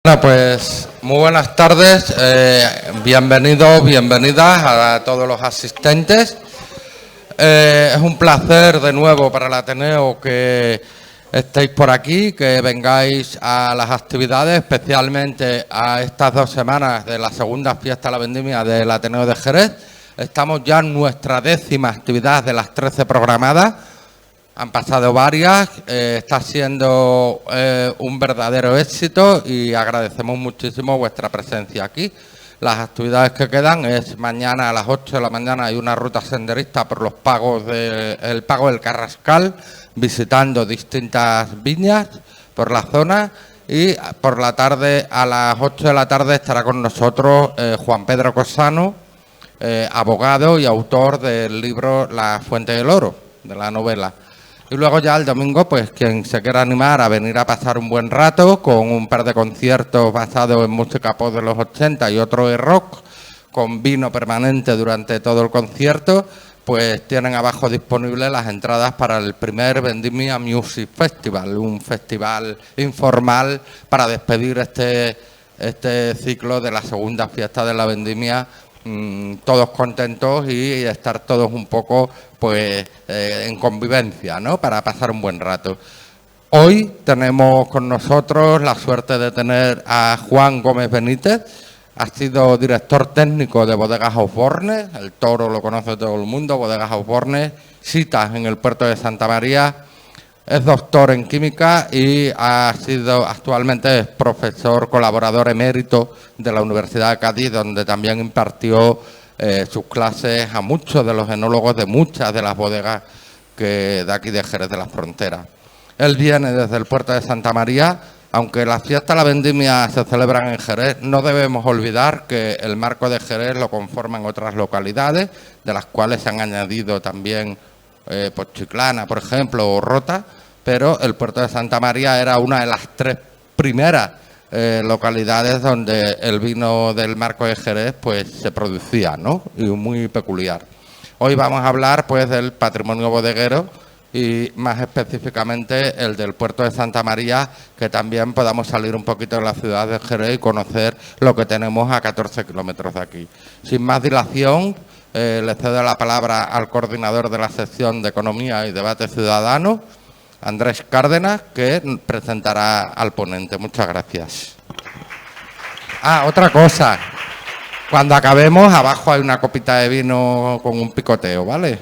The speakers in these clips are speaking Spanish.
Bueno, pues muy buenas tardes, bienvenidos, bienvenidas a todos los asistentes. Es un placer de nuevo para el Ateneo que estéis por aquí, que vengáis a las actividades, especialmente a estas 2 semanas de la segunda fiesta de la vendimia del Ateneo de Jerez. Estamos ya en nuestra 10ª actividad de las 13 programadas. Han pasado varias, está siendo un verdadero éxito y agradecemos muchísimo vuestra presencia aquí. Las actividades que quedan es mañana a las 8 de la mañana hay una ruta senderista por los el Pago del Carrascal, visitando distintas viñas por la zona, y por la tarde, a las 8 de la tarde, estará con nosotros Juan Pedro Cosano, abogado y autor del libro La Fuente del Oro, de la novela. Y luego ya el domingo, pues quien se quiera animar a venir a pasar un buen rato con un par de conciertos basados en música pop de los 80 y otro de rock, con vino permanente durante todo el concierto, pues tienen abajo disponibles las entradas para el primer Vendimia Music Festival, un festival informal para despedir este ciclo de la segunda fiesta de la vendimia, todos contentos y estar todos un poco pues en convivencia, ¿no?, para pasar un buen rato. Hoy tenemos con nosotros la suerte de tener a Juan Gómez Benítez. Ha sido director técnico de Bodegas Osborne, el toro lo conoce todo el mundo, Bodegas Osborne, citas en el puerto de Santa María. Es doctor en química y actualmente es profesor colaborador emérito de la Universidad de Cádiz, donde también impartió sus clases a muchos de los enólogos de muchas de las bodegas de aquí de Jerez de la Frontera. Él viene desde el puerto de Santa María. Aunque las fiestas de la vendimia se celebran en Jerez, no debemos olvidar que el marco de Jerez lo conforman otras localidades, de las cuales se han añadido también pues Chiclana, por ejemplo, o Rota, pero el puerto de Santa María era una de las 3 primeras localidades donde el vino del marco de Jerez pues se producía, ¿no?, y muy peculiar. Hoy vamos a hablar pues del patrimonio bodeguero y más específicamente el del puerto de Santa María, que también podamos salir un poquito de la ciudad de Jerez y conocer lo que tenemos a 14 kilómetros de aquí. Sin más dilación, le cedo la palabra al coordinador de la sección de Economía y Debate Ciudadano, Andrés Cárdenas, que presentará al ponente. Muchas gracias. Otra cosa, cuando acabemos, abajo hay una copita de vino con un picoteo, ¿vale?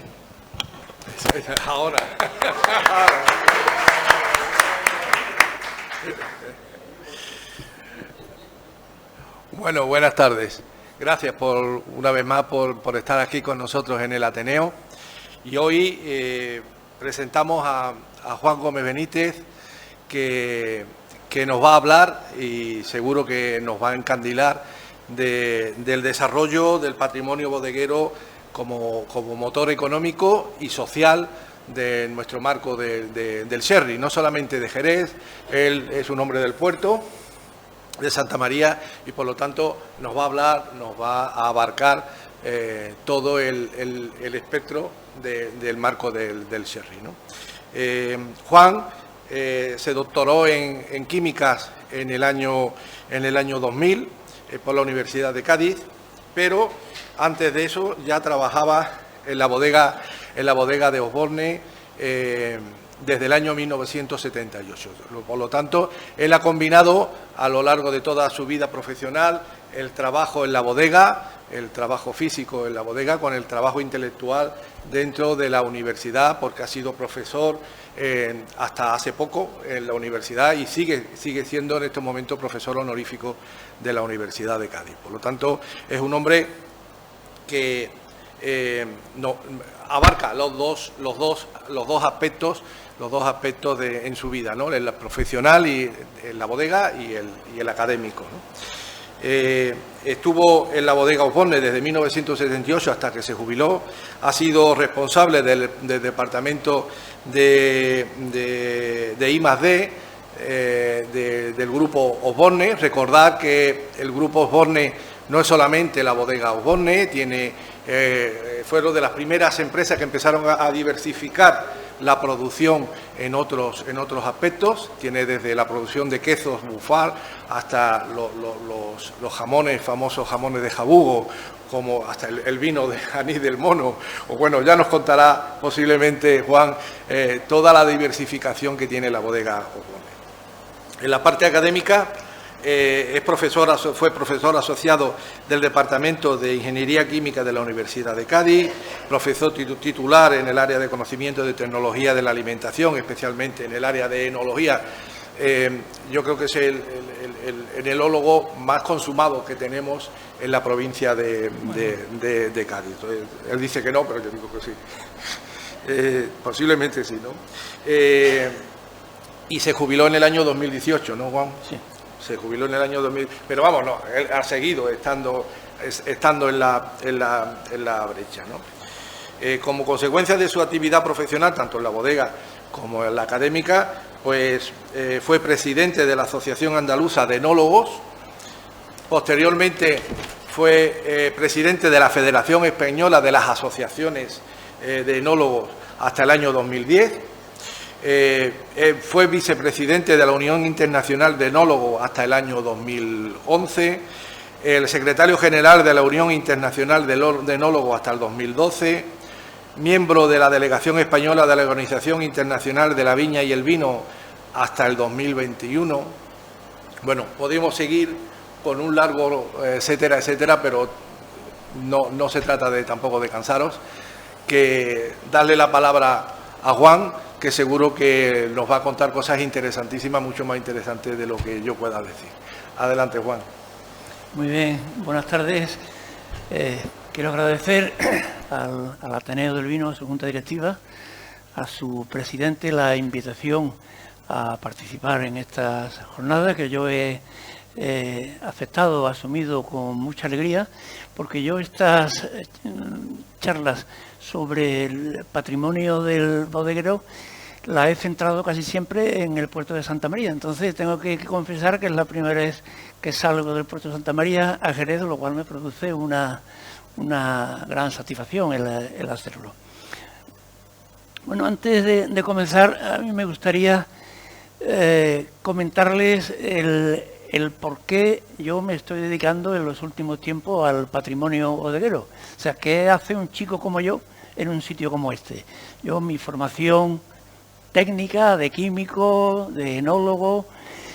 Ahora. Bueno, buenas tardes. Gracias una vez más por estar aquí con nosotros en el Ateneo. Y hoy presentamos a Juan Gómez Benítez, que nos va a hablar y seguro que nos va a encandilar del desarrollo del patrimonio bodeguero como motor económico y social de nuestro marco del sherry, no solamente de Jerez. Él es un hombre del puerto de Santa María y por lo tanto nos va a hablar, nos va a abarcar todo el espectro del marco del sherry, ¿no? Juan se doctoró en químicas en el año 2000 por la Universidad de Cádiz, pero antes de eso ya trabajaba en la bodega de Osborne desde el año 1978. Por lo tanto, él ha combinado a lo largo de toda su vida profesional el trabajo en la bodega, el trabajo físico en la bodega, con el trabajo intelectual dentro de la universidad, porque ha sido profesor hasta hace poco en la universidad y sigue siendo en estos momentos profesor honorífico de la Universidad de Cádiz. Por lo tanto, es un hombre que abarca los dos aspectos en su vida, ¿no?, el profesional y en la bodega y el académico, ¿no? Estuvo en la bodega Osborne desde 1978 hasta que se jubiló. Ha sido responsable del departamento de I+D del grupo Osborne. Recordad que el grupo Osborne no es solamente la bodega Osborne, fueron de las primeras empresas que empezaron a diversificar la producción en otros aspectos. Tiene desde la producción de quesos, bufar, hasta los jamones, famosos jamones de jabugo, como hasta el vino de anís del mono, o bueno, ya nos contará posiblemente Juan toda la diversificación que tiene la bodega Osborne. En la parte académica fue profesor asociado del Departamento de Ingeniería Química de la Universidad de Cádiz, profesor titular en el área de conocimiento de tecnología de la alimentación, especialmente en el área de enología. Yo creo que es el enólogo más consumado que tenemos en la provincia de Cádiz. Él dice que no, pero yo digo que sí. Posiblemente sí, ¿no? Y se jubiló en el año 2018, ¿no, Juan? Sí. Se jubiló en el año 2000, pero vamos, no, él ha seguido estando en la brecha, ¿no? Como consecuencia de su actividad profesional, tanto en la bodega como en la académica, pues fue presidente de la Asociación Andaluza de Enólogos, posteriormente fue presidente de la Federación Española de las Asociaciones de Enólogos hasta el año 2010, fue vicepresidente de la Unión Internacional de Enólogos hasta el año 2011, el secretario general de la Unión Internacional de Enólogos hasta el 2012, miembro de la Delegación Española de la Organización Internacional de la Viña y el Vino hasta el 2021. Bueno, podemos seguir con un largo etcétera, etcétera, pero no se trata tampoco de cansaros, que darle la palabra a Juan, que seguro que nos va a contar cosas interesantísimas, mucho más interesantes de lo que yo pueda decir. Adelante, Juan. Muy bien, buenas tardes. Quiero agradecer al Ateneo del Vino, a su Junta Directiva, a su presidente, la invitación a participar en estas jornadas que yo he aceptado, asumido con mucha alegría, porque yo estas charlas sobre el patrimonio del bodeguero la he centrado casi siempre en el puerto de Santa María. Entonces tengo que confesar que es la primera vez que salgo del puerto de Santa María a Jerez, lo cual me produce una gran satisfacción el hacerlo. Bueno, antes de comenzar, a mí me gustaría comentarles el por qué yo me estoy dedicando en los últimos tiempos al patrimonio bodeguero. O sea, ¿qué hace un chico como yo en un sitio como este? Yo, mi formación técnica de químico, de enólogo,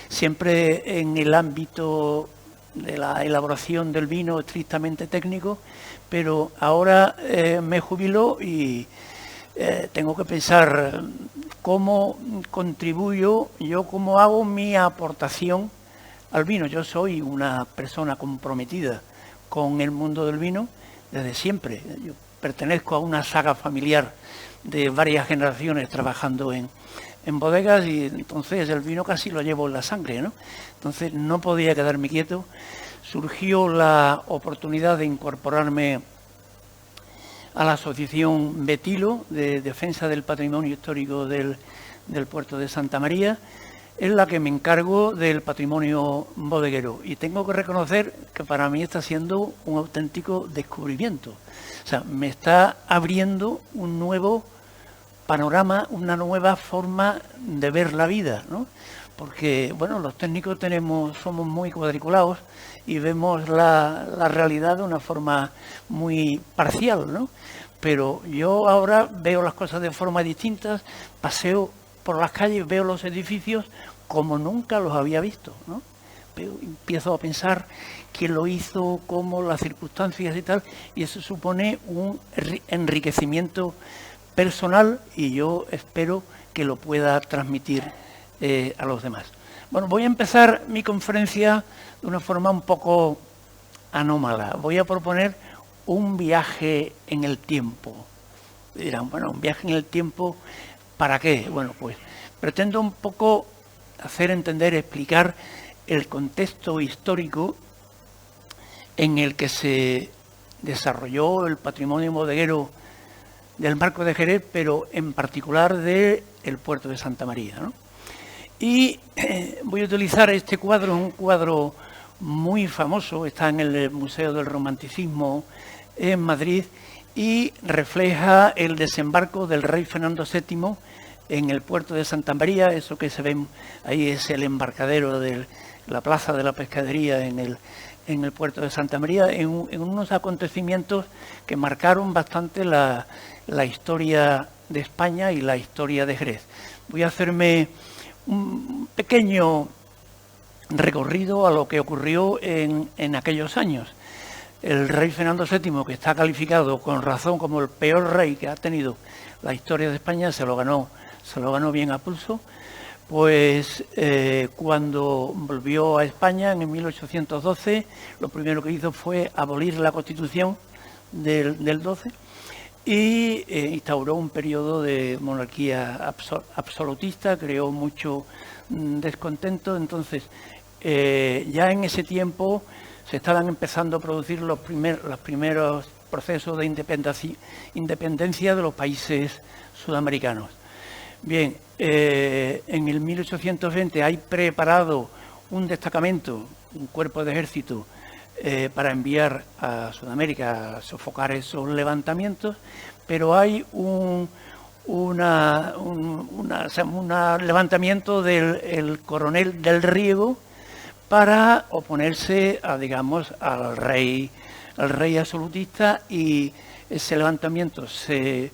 siempre en el ámbito de la elaboración del vino estrictamente técnico, pero ahora me jubilo y tengo que pensar cómo contribuyo, yo cómo hago mi aportación al vino. Yo soy una persona comprometida con el mundo del vino desde siempre. Yo pertenezco a una saga familiar de varias generaciones trabajando en bodegas y entonces el vino casi lo llevo en la sangre, ¿no? Entonces no podía quedarme quieto. Surgió la oportunidad de incorporarme a la Asociación Betilo de Defensa del Patrimonio Histórico del puerto de Santa María, en la que me encargo del patrimonio bodeguero. Y tengo que reconocer que para mí está siendo un auténtico descubrimiento. O sea, me está abriendo un nuevo panorama, una nueva forma de ver la vida, ¿no? Porque, bueno, los técnicos somos muy cuadriculados y vemos la realidad de una forma muy parcial, ¿no? Pero yo ahora veo las cosas de forma distinta, paseo por las calles, veo los edificios como nunca los había visto, ¿no? Empiezo a pensar quién lo hizo, cómo, las circunstancias y tal, y eso supone un enriquecimiento personal y yo espero que lo pueda transmitir a los demás. Bueno, voy a empezar mi conferencia de una forma un poco anómala. Voy a proponer un viaje en el tiempo. Dirán, bueno, un viaje en el tiempo, ¿para qué? Bueno, pues pretendo un poco hacer entender, explicar el contexto histórico en el que se desarrolló el patrimonio bodeguero del Marco de Jerez, pero en particular del puerto de Santa María, ¿no? Y voy a utilizar este cuadro, un cuadro muy famoso, está en el Museo del Romanticismo en Madrid, y refleja el desembarco del rey Fernando VII en el puerto de Santa María. Eso que se ven ahí es el embarcadero de la plaza de la pescadería en el puerto de Santa María, en unos acontecimientos que marcaron bastante la historia de España y la historia de Jerez. Voy a hacerme un pequeño recorrido a lo que ocurrió en aquellos años. El rey Fernando VII, que está calificado con razón como el peor rey que ha tenido la historia de España, se lo ganó bien a pulso. Pues cuando volvió a España en 1812, lo primero que hizo fue abolir la Constitución del 12 y instauró un periodo de monarquía absolutista, creó mucho descontento. Entonces, ya en ese tiempo se estaban empezando a producir los primeros procesos de independencia de los países sudamericanos. Bien, en el 1820 hay preparado un destacamento, un cuerpo de ejército para enviar a Sudamérica a sofocar esos levantamientos, pero hay un levantamiento del coronel del Riego para oponerse a, digamos, al rey absolutista, y ese levantamiento se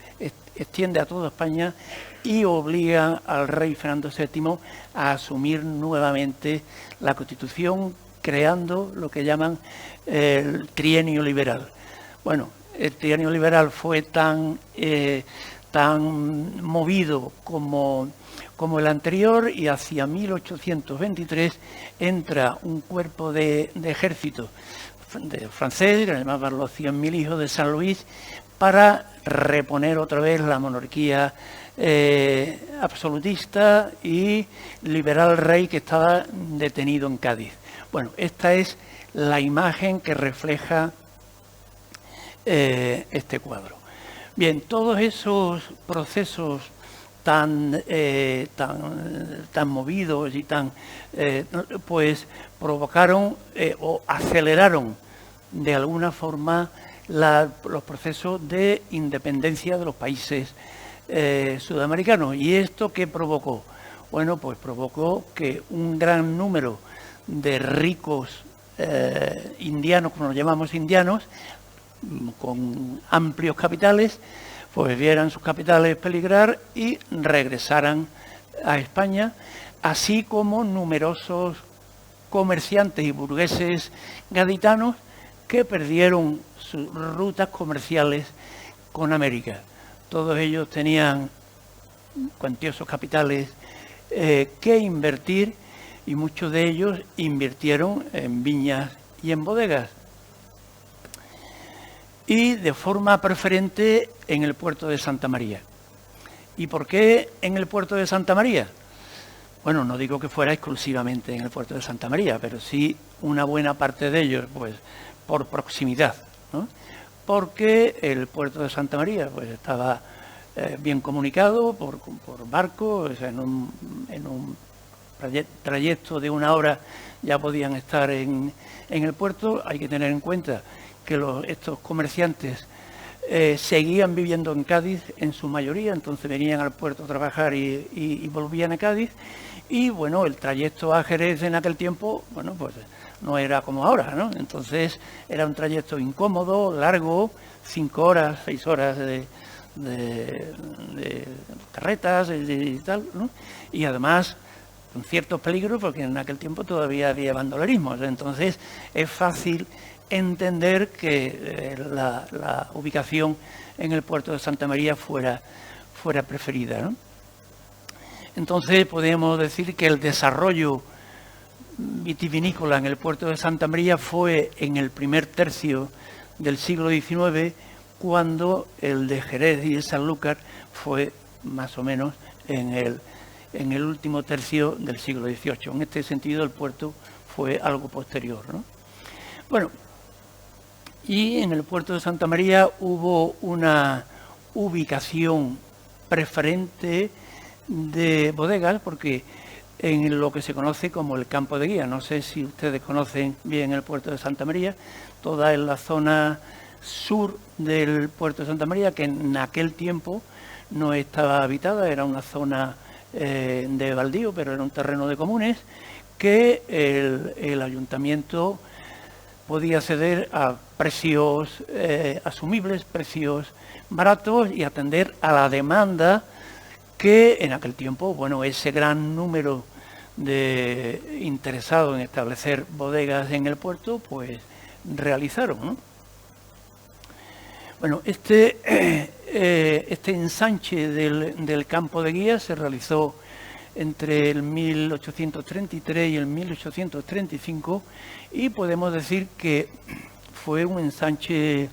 extiende a toda España y obliga al rey Fernando VII a asumir nuevamente la Constitución, creando lo que llaman el trienio liberal. Bueno, el trienio liberal fue tan movido como el anterior, y hacia 1823 entra un cuerpo de ejército francés, que se llamaban los 100.000 hijos de San Luis, para reponer otra vez la monarquía absolutista y liberar al rey que estaba detenido en Cádiz. Bueno, esta es la imagen que refleja este cuadro. Bien, todos esos procesos tan movidos y pues provocaron o aceleraron de alguna forma los procesos de independencia de los países sudamericanos. ¿Y esto qué provocó? Bueno, pues provocó que un gran número de ricos indianos, como los llamamos indianos, con amplios capitales, pues vieran sus capitales peligrar y regresaran a España, así como numerosos comerciantes y burgueses gaditanos que perdieron sus rutas comerciales con América. Todos ellos tenían cuantiosos capitales que invertir, y muchos de ellos invirtieron en viñas y en bodegas, y de forma preferente en el puerto de Santa María. ¿Y por qué en el puerto de Santa María? Bueno, no digo que fuera exclusivamente en el puerto de Santa María, pero sí una buena parte de ellos, pues por proximidad, ¿no? Porque el puerto de Santa María pues estaba bien comunicado por barco, o sea, en un trayecto de 1 hora ya podían estar en el puerto. Hay que tener en cuenta que estos comerciantes seguían viviendo en Cádiz en su mayoría, entonces venían al puerto a trabajar y volvían a Cádiz. Y bueno, el trayecto a Jerez en aquel tiempo, bueno, pues no era como ahora, ¿no? Entonces era un trayecto incómodo, largo, 5 horas, 6 horas de carretas y tal, ¿no? Y además con ciertos peligros, porque en aquel tiempo todavía había bandolerismo. Entonces es fácil entender que la ubicación en el puerto de Santa María fuera preferida, ¿no? Entonces podemos decir que el desarrollo vitivinícola en el puerto de Santa María fue en el primer tercio del siglo XIX, cuando el de Jerez y el Sanlúcar fue más o menos en el último tercio del siglo XVIII. En este sentido el puerto fue algo posterior, ¿no? Bueno, y en el puerto de Santa María hubo una ubicación preferente de bodegas, porque en lo que se conoce como el campo de guía, no sé si ustedes conocen bien el puerto de Santa María, toda en la zona sur del puerto de Santa María, que en aquel tiempo no estaba habitada, era una zona de baldío, pero era un terreno de comunes, que el ayuntamiento podía ceder a precios asumibles, precios baratos, y atender a la demanda que en aquel tiempo, bueno, ese gran número de interesados en establecer bodegas en el puerto, pues realizaron, ¿no? Bueno, este ensanche del campo de guía se realizó entre el 1833 y el 1835, y podemos decir que fue un ensanche,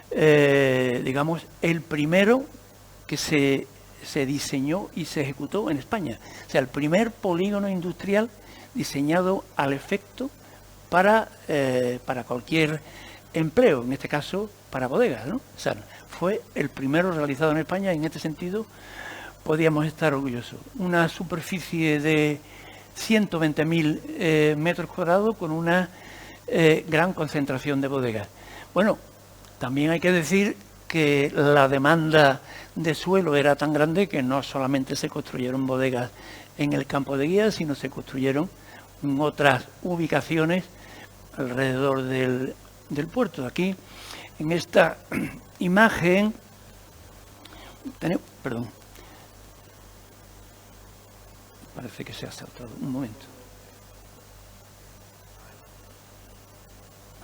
digamos, el primero que se diseñó y se ejecutó en España. O sea, el primer polígono industrial diseñado al efecto para cualquier empleo, en este caso para bodegas, ¿no? O sea, fue el primero realizado en España, y en este sentido podíamos estar orgullosos. Una superficie de 120.000 metros cuadrados con una gran concentración de bodegas. Bueno, también hay que decir que la demanda de suelo era tan grande que no solamente se construyeron bodegas en el campo de guía, sino se construyeron en otras ubicaciones alrededor del puerto. Aquí, en esta imagen, perdón, parece que se ha saltado un momento.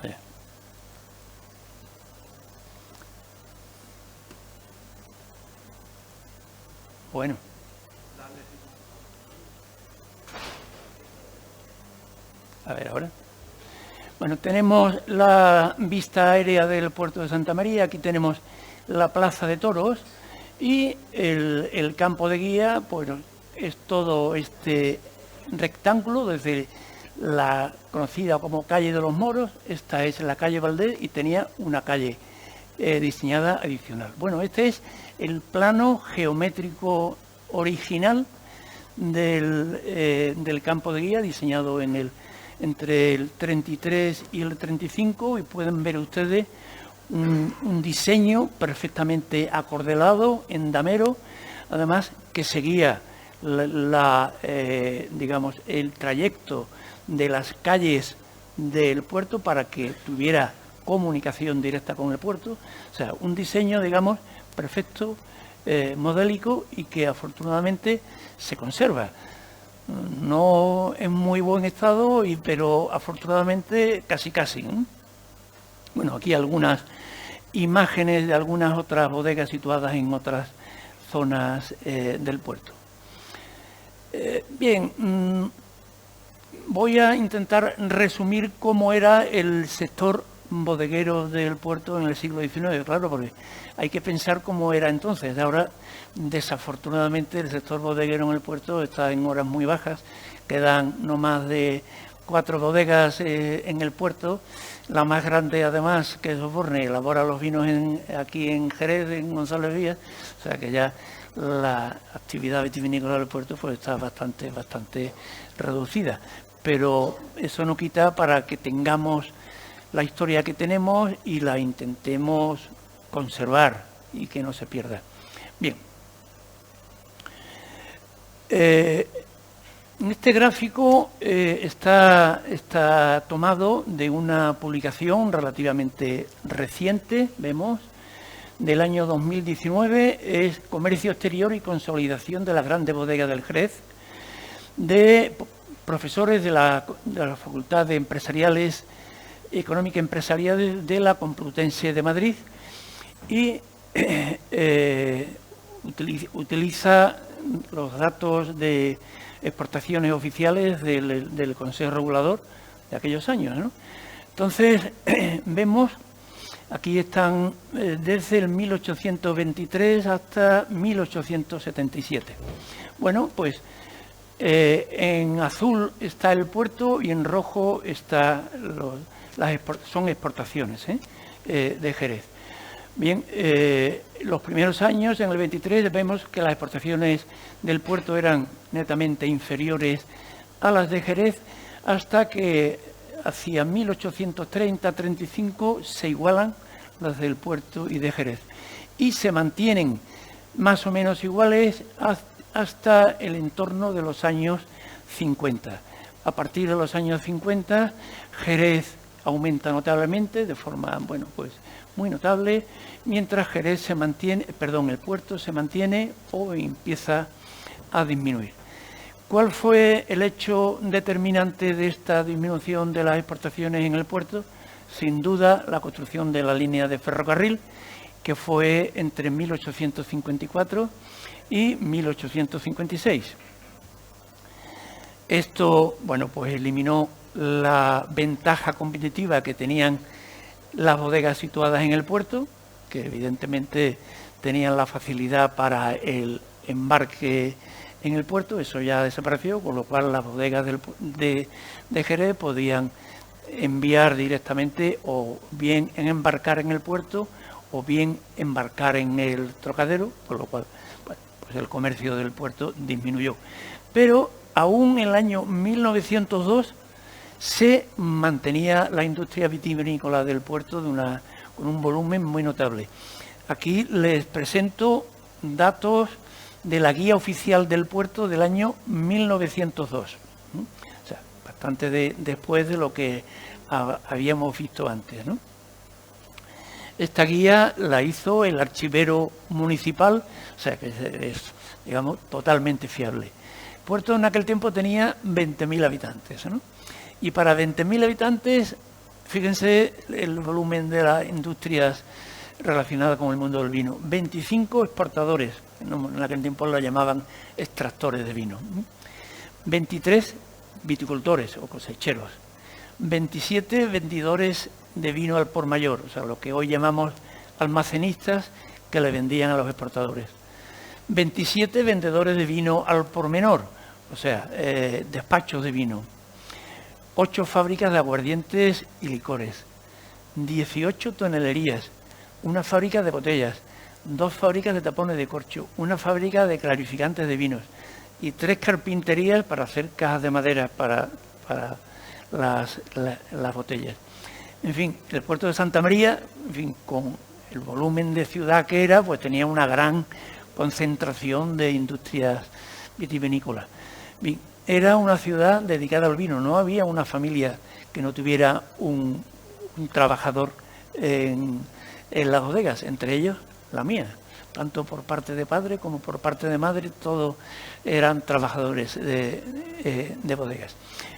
Allá. Bueno. A ver ahora. Bueno, tenemos la vista aérea del puerto de Santa María. Aquí tenemos la plaza de toros, y el campo de guía, pues es todo este rectángulo desde la conocida como calle de los Moros. Esta es la calle Valdés, y tenía una calle diseñada adicional. Bueno, este es el plano geométrico original del campo de guía, diseñado entre el 33 y el 35, y pueden ver ustedes un diseño perfectamente acordelado en damero, además que seguía digamos, el trayecto de las calles del puerto para que tuviera comunicación directa con el puerto. O sea, un diseño, digamos, perfecto, modélico, y que afortunadamente se conserva. No en muy buen estado, pero afortunadamente casi. Bueno, aquí algunas imágenes de algunas otras bodegas situadas en otras zonas del puerto. Bien, voy a intentar resumir cómo era el sector bodeguero del puerto en el siglo XIX, claro, porque hay que pensar cómo era entonces. Ahora, desafortunadamente, el sector bodeguero en el puerto está en horas muy bajas, quedan no más de 4 bodegas en el puerto. La más grande, además, que es Oborne, elabora los vinos aquí en Jerez, en González Vías, o sea que ya la actividad vitivinícola del puerto pues está bastante reducida. Pero eso no quita para que tengamos la historia que tenemos y la intentemos conservar y que no se pierda. Bien. Este gráfico está tomado de una publicación relativamente reciente, vemos, del año 2019, es Comercio Exterior y Consolidación de las Grandes Bodegas del Jerez, de profesores de la Facultad de Empresariales, Económica Empresariales de la Complutense de Madrid, y utiliza los datos de exportaciones oficiales del Consejo Regulador de aquellos años, ¿no? Entonces, vemos, aquí están desde el 1823 hasta 1877. Bueno, pues en azul está el puerto y en rojo está son exportaciones de Jerez. Bien, los primeros años, en el 23, vemos que las exportaciones del puerto eran netamente inferiores a las de Jerez, hasta que hacia 1830-35 se igualan las del puerto y de Jerez. Y se mantienen más o menos iguales hasta el entorno de los años 50. A partir de los años 50, Jerez aumenta notablemente, de forma, bueno, pues muy notable, mientras Jerez se mantiene, perdón, el puerto se mantiene o empieza a disminuir. ¿Cuál fue el hecho determinante de esta disminución de las exportaciones en el puerto? Sin duda, la construcción de la línea de ferrocarril, que fue entre 1854 y 1856. Esto, bueno, pues eliminó la ventaja competitiva que tenían las bodegas situadas en el puerto, que evidentemente tenían la facilidad para el embarque en el puerto. Eso ya desapareció, con lo cual las bodegas de Jerez podían enviar directamente o bien embarcar en el puerto o bien embarcar en el Trocadero, por lo cual, bueno, pues el comercio del puerto disminuyó. Pero aún en el año 1902 se mantenía la industria vitivinícola del puerto con un volumen muy notable. Aquí les presento datos de la guía oficial del puerto del año 1902. O sea, bastante después de lo que habíamos visto antes, ¿no? Esta guía la hizo el archivero municipal, o sea que es, digamos, totalmente fiable. El puerto en aquel tiempo tenía 20.000 habitantes, ¿no? Y para 20.000 habitantes, fíjense el volumen de las industrias relacionadas con el mundo del vino. 25 exportadores, en aquel tiempo lo llamaban extractores de vino. 23 viticultores o cosecheros. 27 vendedores de vino al por mayor, o sea, lo que hoy llamamos almacenistas que le vendían a los exportadores. 27 vendedores de vino al por menor, o sea, despachos de vino. 8 fábricas de aguardientes y licores. 18 tonelerías. Una fábrica de botellas. 2 fábricas de tapones de corcho. Una fábrica de clarificantes de vinos. Y 3 carpinterías para hacer cajas de madera para las botellas. En fin, el puerto de Santa María, en fin, con el volumen de ciudad que era, pues tenía una gran concentración de industrias vitivinícolas. Bien, era una ciudad dedicada al vino, no había una familia que no tuviera un trabajador en las bodegas, entre ellos la mía, tanto por parte de padre como por parte de madre, todos eran trabajadores de bodegas.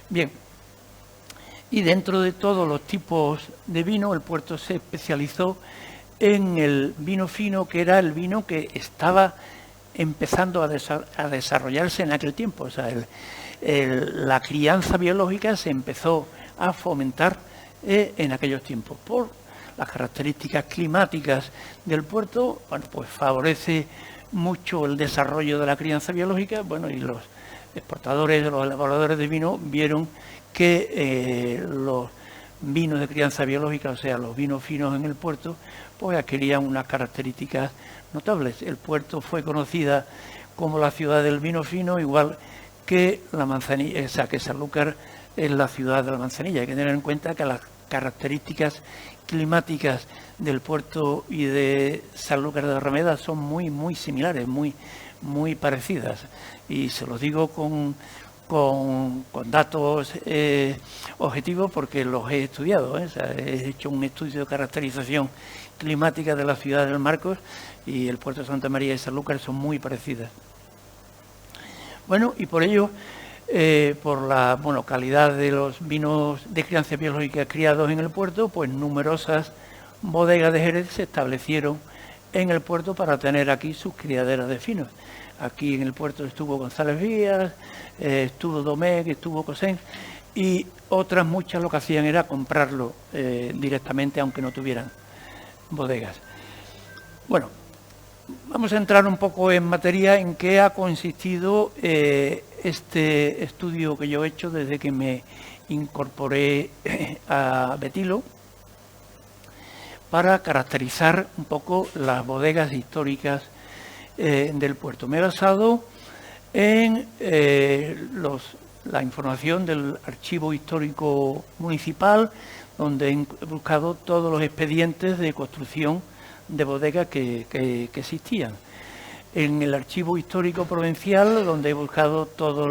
Bien, y dentro de todos los tipos de vino, el puerto se especializó en el vino fino, que era el vino que estaba empezando a desarrollarse en aquel tiempo. O sea, la crianza biológica se empezó a fomentar en aquellos tiempos. Por las características climáticas del puerto, bueno, pues favorece mucho el desarrollo de la crianza biológica. Bueno, y los exportadores, los elaboradores de vino vieron que los vinos de crianza biológica, o sea, los vinos finos en el puerto, pues adquirían unas características notables. El puerto fue conocida como la ciudad del vino fino, igual que la Manzanilla, o sea, que Sanlúcar es la ciudad de la Manzanilla. Hay que tener en cuenta que las características climáticas del puerto y de Sanlúcar de Barrameda son muy similares, muy parecidas. Y se los digo con datos objetivos porque los he estudiado, ¿eh? O sea, he hecho un estudio de caracterización climática de la ciudad del Marcos y el puerto de Santa María y Sanlúcar son muy parecidas. Bueno, y por ello, por la calidad de los vinos de crianza biológica criados en el puerto, pues numerosas bodegas de Jerez se establecieron en el puerto para tener aquí sus criaderas de finos. Aquí en el puerto estuvo González Vías, estuvo Domecq, estuvo Cosén, y otras muchas lo que hacían era comprarlo directamente, aunque no tuvieran bodegas. Bueno, vamos a entrar un poco en materia en qué ha consistido este estudio que yo he hecho desde que me incorporé a Betilo, para caracterizar un poco las bodegas históricas del puerto. Me he basado en los la información del Archivo Histórico Municipal, donde he buscado todos los expedientes de construcción de bodegas que existían. En el Archivo Histórico Provincial, donde he buscado todos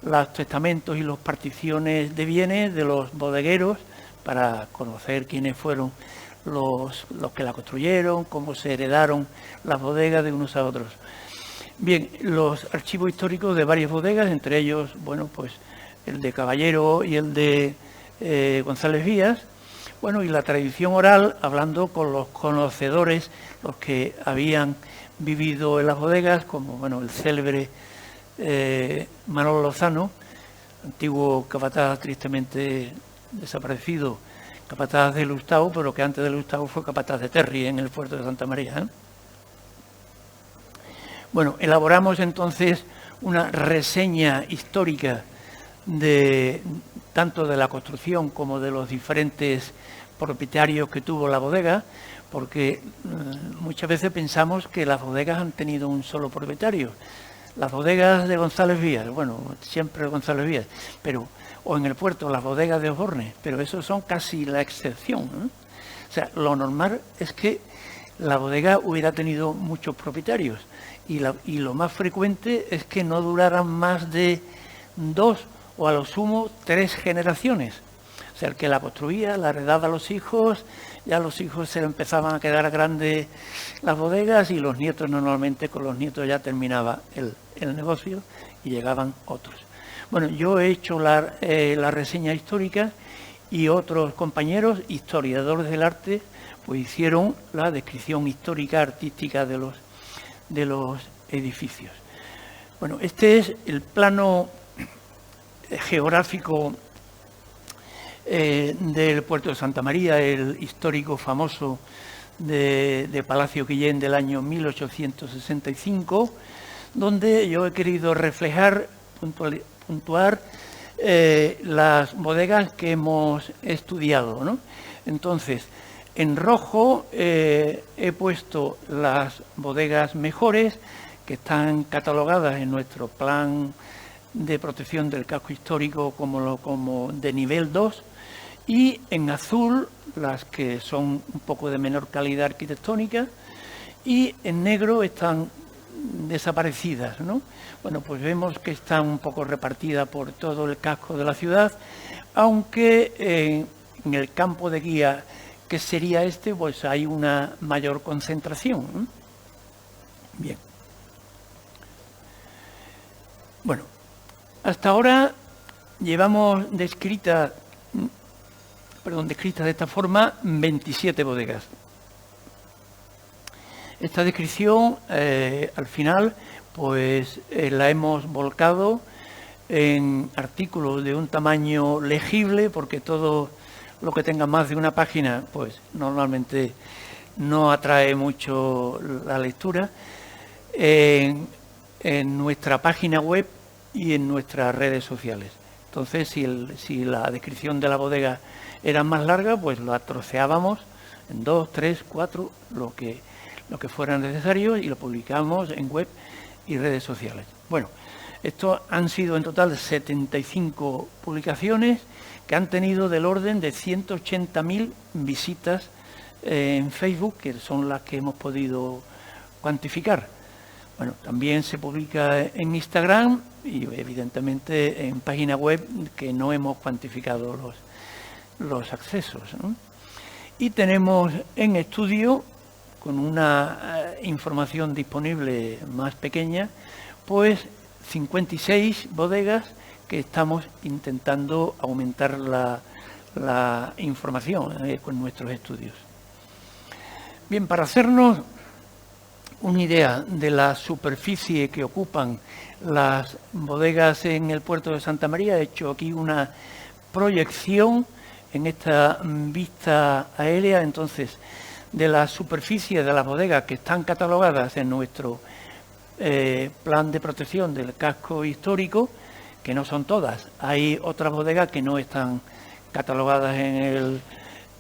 los testamentos y las particiones de bienes de los bodegueros, para conocer quiénes fueron los que la construyeron, cómo se heredaron las bodegas de unos a otros. Bien, los archivos históricos de varias bodegas, entre ellos, bueno, pues el de Caballero y el de González Vías, bueno, y la tradición oral, hablando con los conocedores, los que habían vivido en las bodegas, como, bueno, el célebre Manolo Lozano, antiguo capataz tristemente desaparecido, capataz de Lustau, pero que antes de Lustau fue capataz de Terry en el puerto de Santa María, ¿eh? Bueno, elaboramos entonces una reseña histórica tanto de la construcción como de los diferentes propietarios que tuvo la bodega, porque muchas veces pensamos que las bodegas han tenido un solo propietario. Las bodegas de González Vías, bueno, siempre González Vías, o en el puerto las bodegas de Osborne, pero eso son casi la excepción, ¿eh? O sea, lo normal es que la bodega hubiera tenido muchos propietarios y lo más frecuente es que no duraran más de 2 o a lo sumo 3 generaciones. O sea, el que la construía, la heredaba a los hijos, ya los hijos se le empezaban a quedar grandes las bodegas y los nietos, normalmente con los nietos ya terminaba el negocio y llegaban otros. Bueno, yo he hecho la reseña histórica y otros compañeros, historiadores del arte, pues hicieron la descripción histórica, artística de los edificios. Bueno, este es el plano geográfico del puerto de Santa María, el histórico famoso de Palacio Guillén del año 1865, donde yo he querido reflejar, puntuar las bodegas que hemos estudiado, ¿no? Entonces, en rojo he puesto las bodegas mejores que están catalogadas en nuestro plan de protección del casco histórico como de nivel 2, y en azul las que son un poco de menor calidad arquitectónica, y en negro están desaparecidas, ¿no? Bueno, pues vemos que están un poco repartidas por todo el casco de la ciudad, aunque en el campo de guía que sería este, pues hay una mayor concentración, ¿no? Bien. Bueno, hasta ahora llevamos descritas de esta forma 27 bodegas. Esta descripción, al final, pues la hemos volcado en artículos de un tamaño legible, porque todo lo que tenga más de una página, pues normalmente no atrae mucho la lectura, en nuestra página web y en nuestras redes sociales. Entonces, si la descripción de la bodega era más larga, pues la troceábamos en 2, 3, 4, lo que fuera necesario, y lo publicamos en web y redes sociales. Bueno, estos han sido en total 75 publicaciones que han tenido del orden de 180.000 visitas en Facebook, que son las que hemos podido cuantificar. Bueno, también se publica en Instagram y evidentemente en página web, que no hemos cuantificado los accesos, ¿no? Y tenemos en estudio, con una información disponible más pequeña, pues 56 bodegas que estamos intentando aumentar la información con nuestros estudios. Bien, para hacernos una idea de la superficie que ocupan las bodegas en el puerto de Santa María, he hecho aquí una proyección en esta vista aérea, entonces, de la superficie de las bodegas que están catalogadas en nuestro plan de protección del casco histórico, que no son todas. Hay otras bodegas que no están catalogadas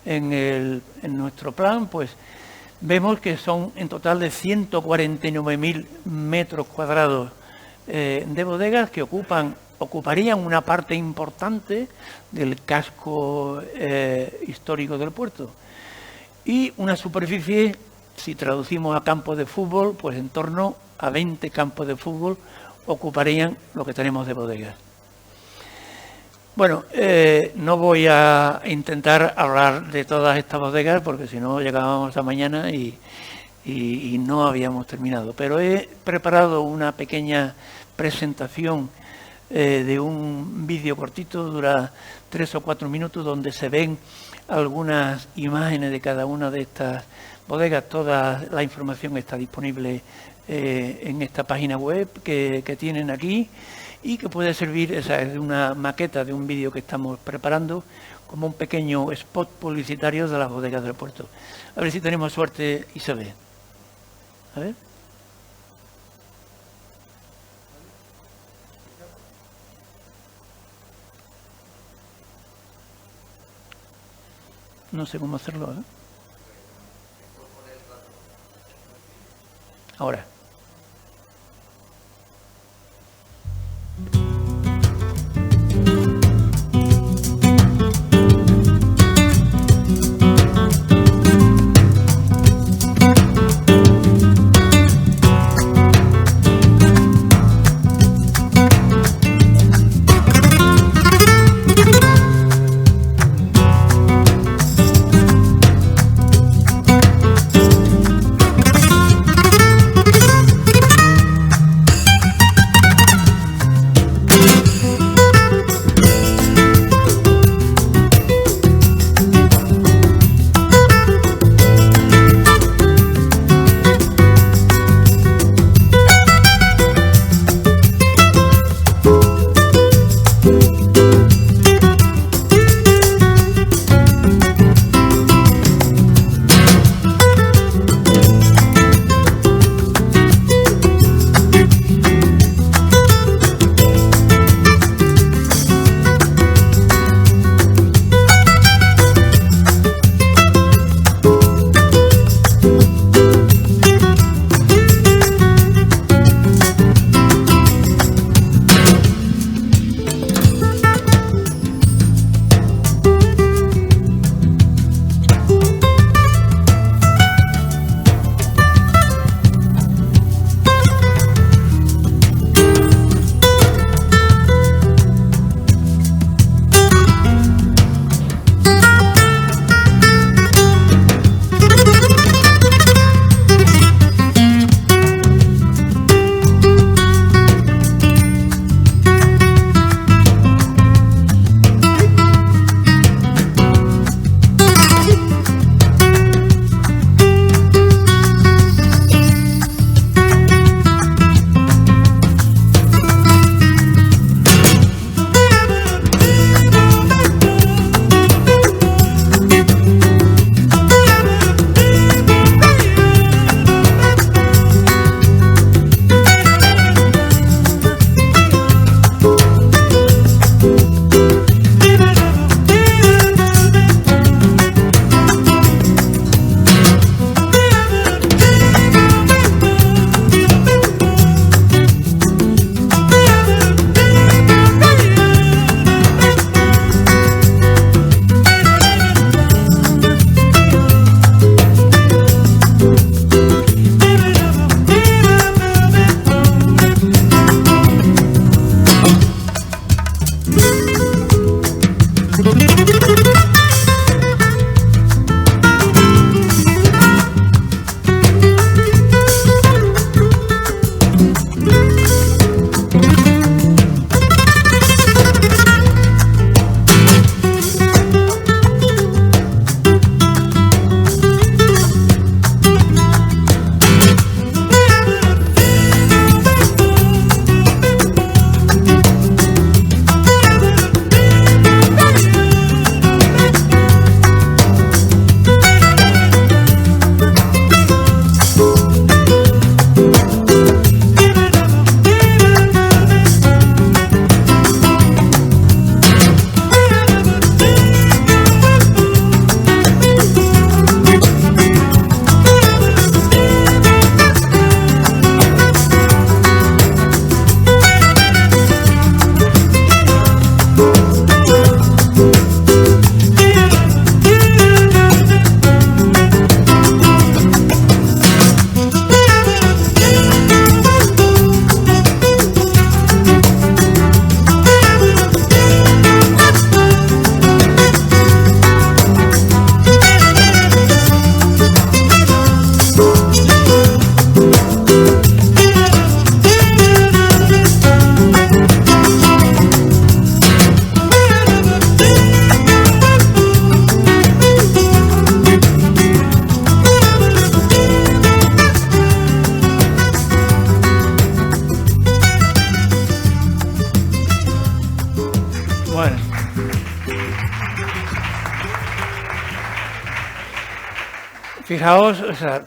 en nuestro plan, pues vemos que son en total de 149.000 metros cuadrados de bodegas que ocupan ocuparían una parte importante del casco histórico del puerto. Y una superficie, si traducimos a campos de fútbol, pues en torno a 20 campos de fútbol ocuparían lo que tenemos de bodegas. Bueno, no voy a intentar hablar de todas estas bodegas porque si no llegábamos hasta mañana y no habíamos terminado. Pero he preparado una pequeña presentación de un vídeo cortito, dura 3 o 4 minutos, donde se ven algunas imágenes de cada una de estas bodegas. Toda la información está disponible en esta página web que tienen aquí, y que puede servir, esa es una maqueta de un vídeo que estamos preparando como un pequeño spot publicitario de las bodegas del puerto. A ver si tenemos suerte y se ve. A ver. No sé cómo hacerlo, ¿eh? Ahora. Fijaos, o sea,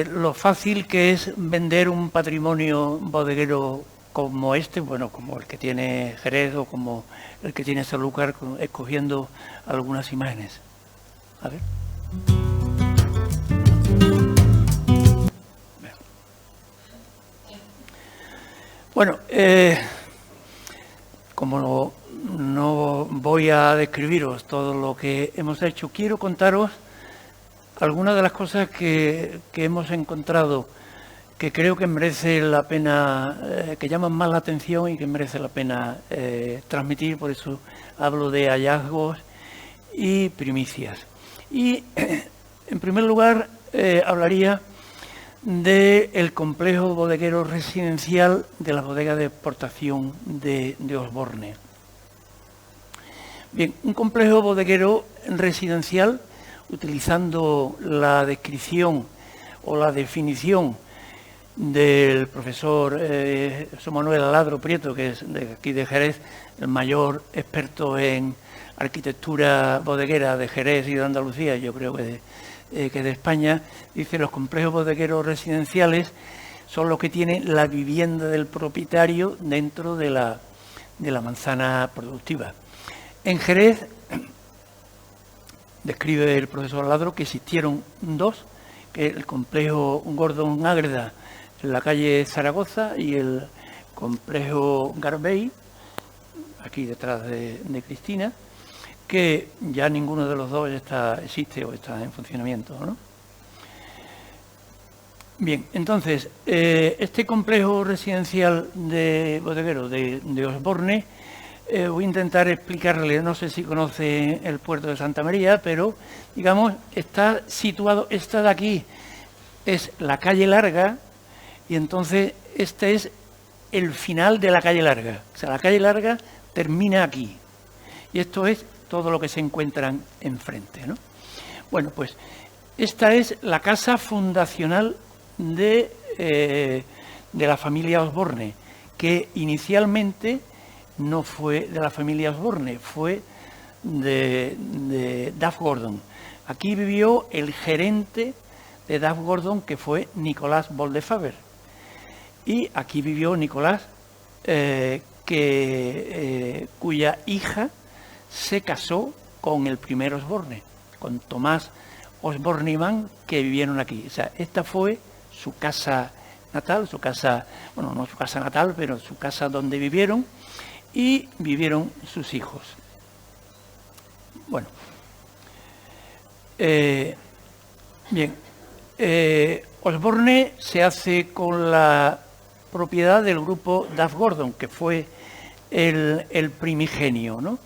lo fácil que es vender un patrimonio bodeguero como este, bueno, como el que tiene Jerez o como el que tiene Sanlúcar, escogiendo algunas imágenes. A ver. Bueno, como no voy a describiros todo lo que hemos hecho, quiero contaros algunas de las cosas que hemos encontrado que creo que merece la pena, que llaman más la atención y que merece la pena transmitir, por eso hablo de hallazgos y primicias. Y en primer lugar hablaría del complejo bodeguero residencial de la bodega de exportación de Osborne. Bien, un complejo bodeguero residencial, utilizando la descripción o la definición del profesor José Manuel Aladro Prieto, que es de aquí de Jerez, el mayor experto en arquitectura bodeguera de Jerez y de Andalucía, yo creo que de España, dice: los complejos bodegueros residenciales son los que tienen la vivienda del propietario dentro de la manzana productiva. En Jerez describe el profesor Aladro que existieron dos, que el complejo Gordon Ágreda en la calle Zaragoza y el complejo Garbey, aquí detrás de Cristina, que ya ninguno de los dos existe o está en funcionamiento, ¿no? Bien, entonces, este complejo residencial de bodeguero de Osborne, voy a intentar explicarle, no sé si conoce el puerto de Santa María, pero, digamos, está situado, esta de aquí es la calle Larga, y entonces este es el final de la calle Larga. O sea, la calle Larga termina aquí, y esto es todo lo que se encuentran enfrente, ¿no? Bueno, pues esta es la casa fundacional de la familia Osborne, que inicialmente no fue de la familia Osborne, fue de Duff Gordon. Aquí vivió el gerente de Duff Gordon, que fue Nicolás Boldefaber. Y aquí vivió Nicolás, cuya hija se casó con el primer Osborne, con Tomás Osborne Iván, que vivieron aquí. O sea, esta fue su casa natal, su casa, bueno, no su casa natal, pero su casa donde vivieron, y vivieron sus hijos. Bueno, bien, Osborne se hace con la propiedad del grupo Duff Gordon, que fue el primigenio, ¿no?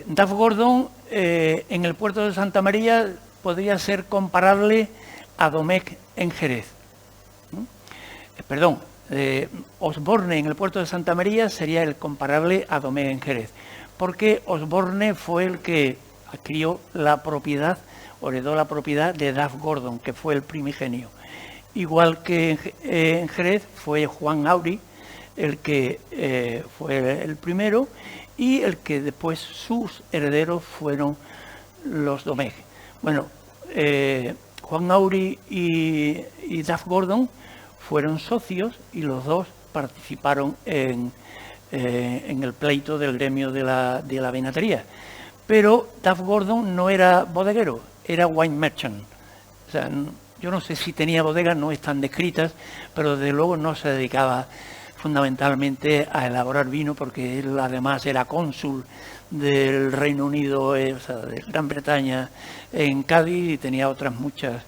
Duff Gordon en el puerto de Santa María podría ser comparable a Domecq en Jerez. Perdón, Osborne en el puerto de Santa María sería el comparable a Domecq en Jerez, porque Osborne fue el que adquirió la propiedad, o heredó la propiedad de Duff Gordon, que fue el primigenio. Igual que en Jerez fue Juan Auri el que fue el primero, y el que después sus herederos fueron los Domecq. Bueno, Juan Auri y Duff Gordon fueron socios y los dos participaron en el pleito del gremio de la vinatería. Pero Duff Gordon no era bodeguero, era wine merchant. O sea, yo no sé si tenía bodegas, no están descritas, pero desde luego no se dedicaba fundamentalmente a elaborar vino, porque él además era cónsul del Reino Unido, o sea, de Gran Bretaña en Cádiz, y tenía otras muchas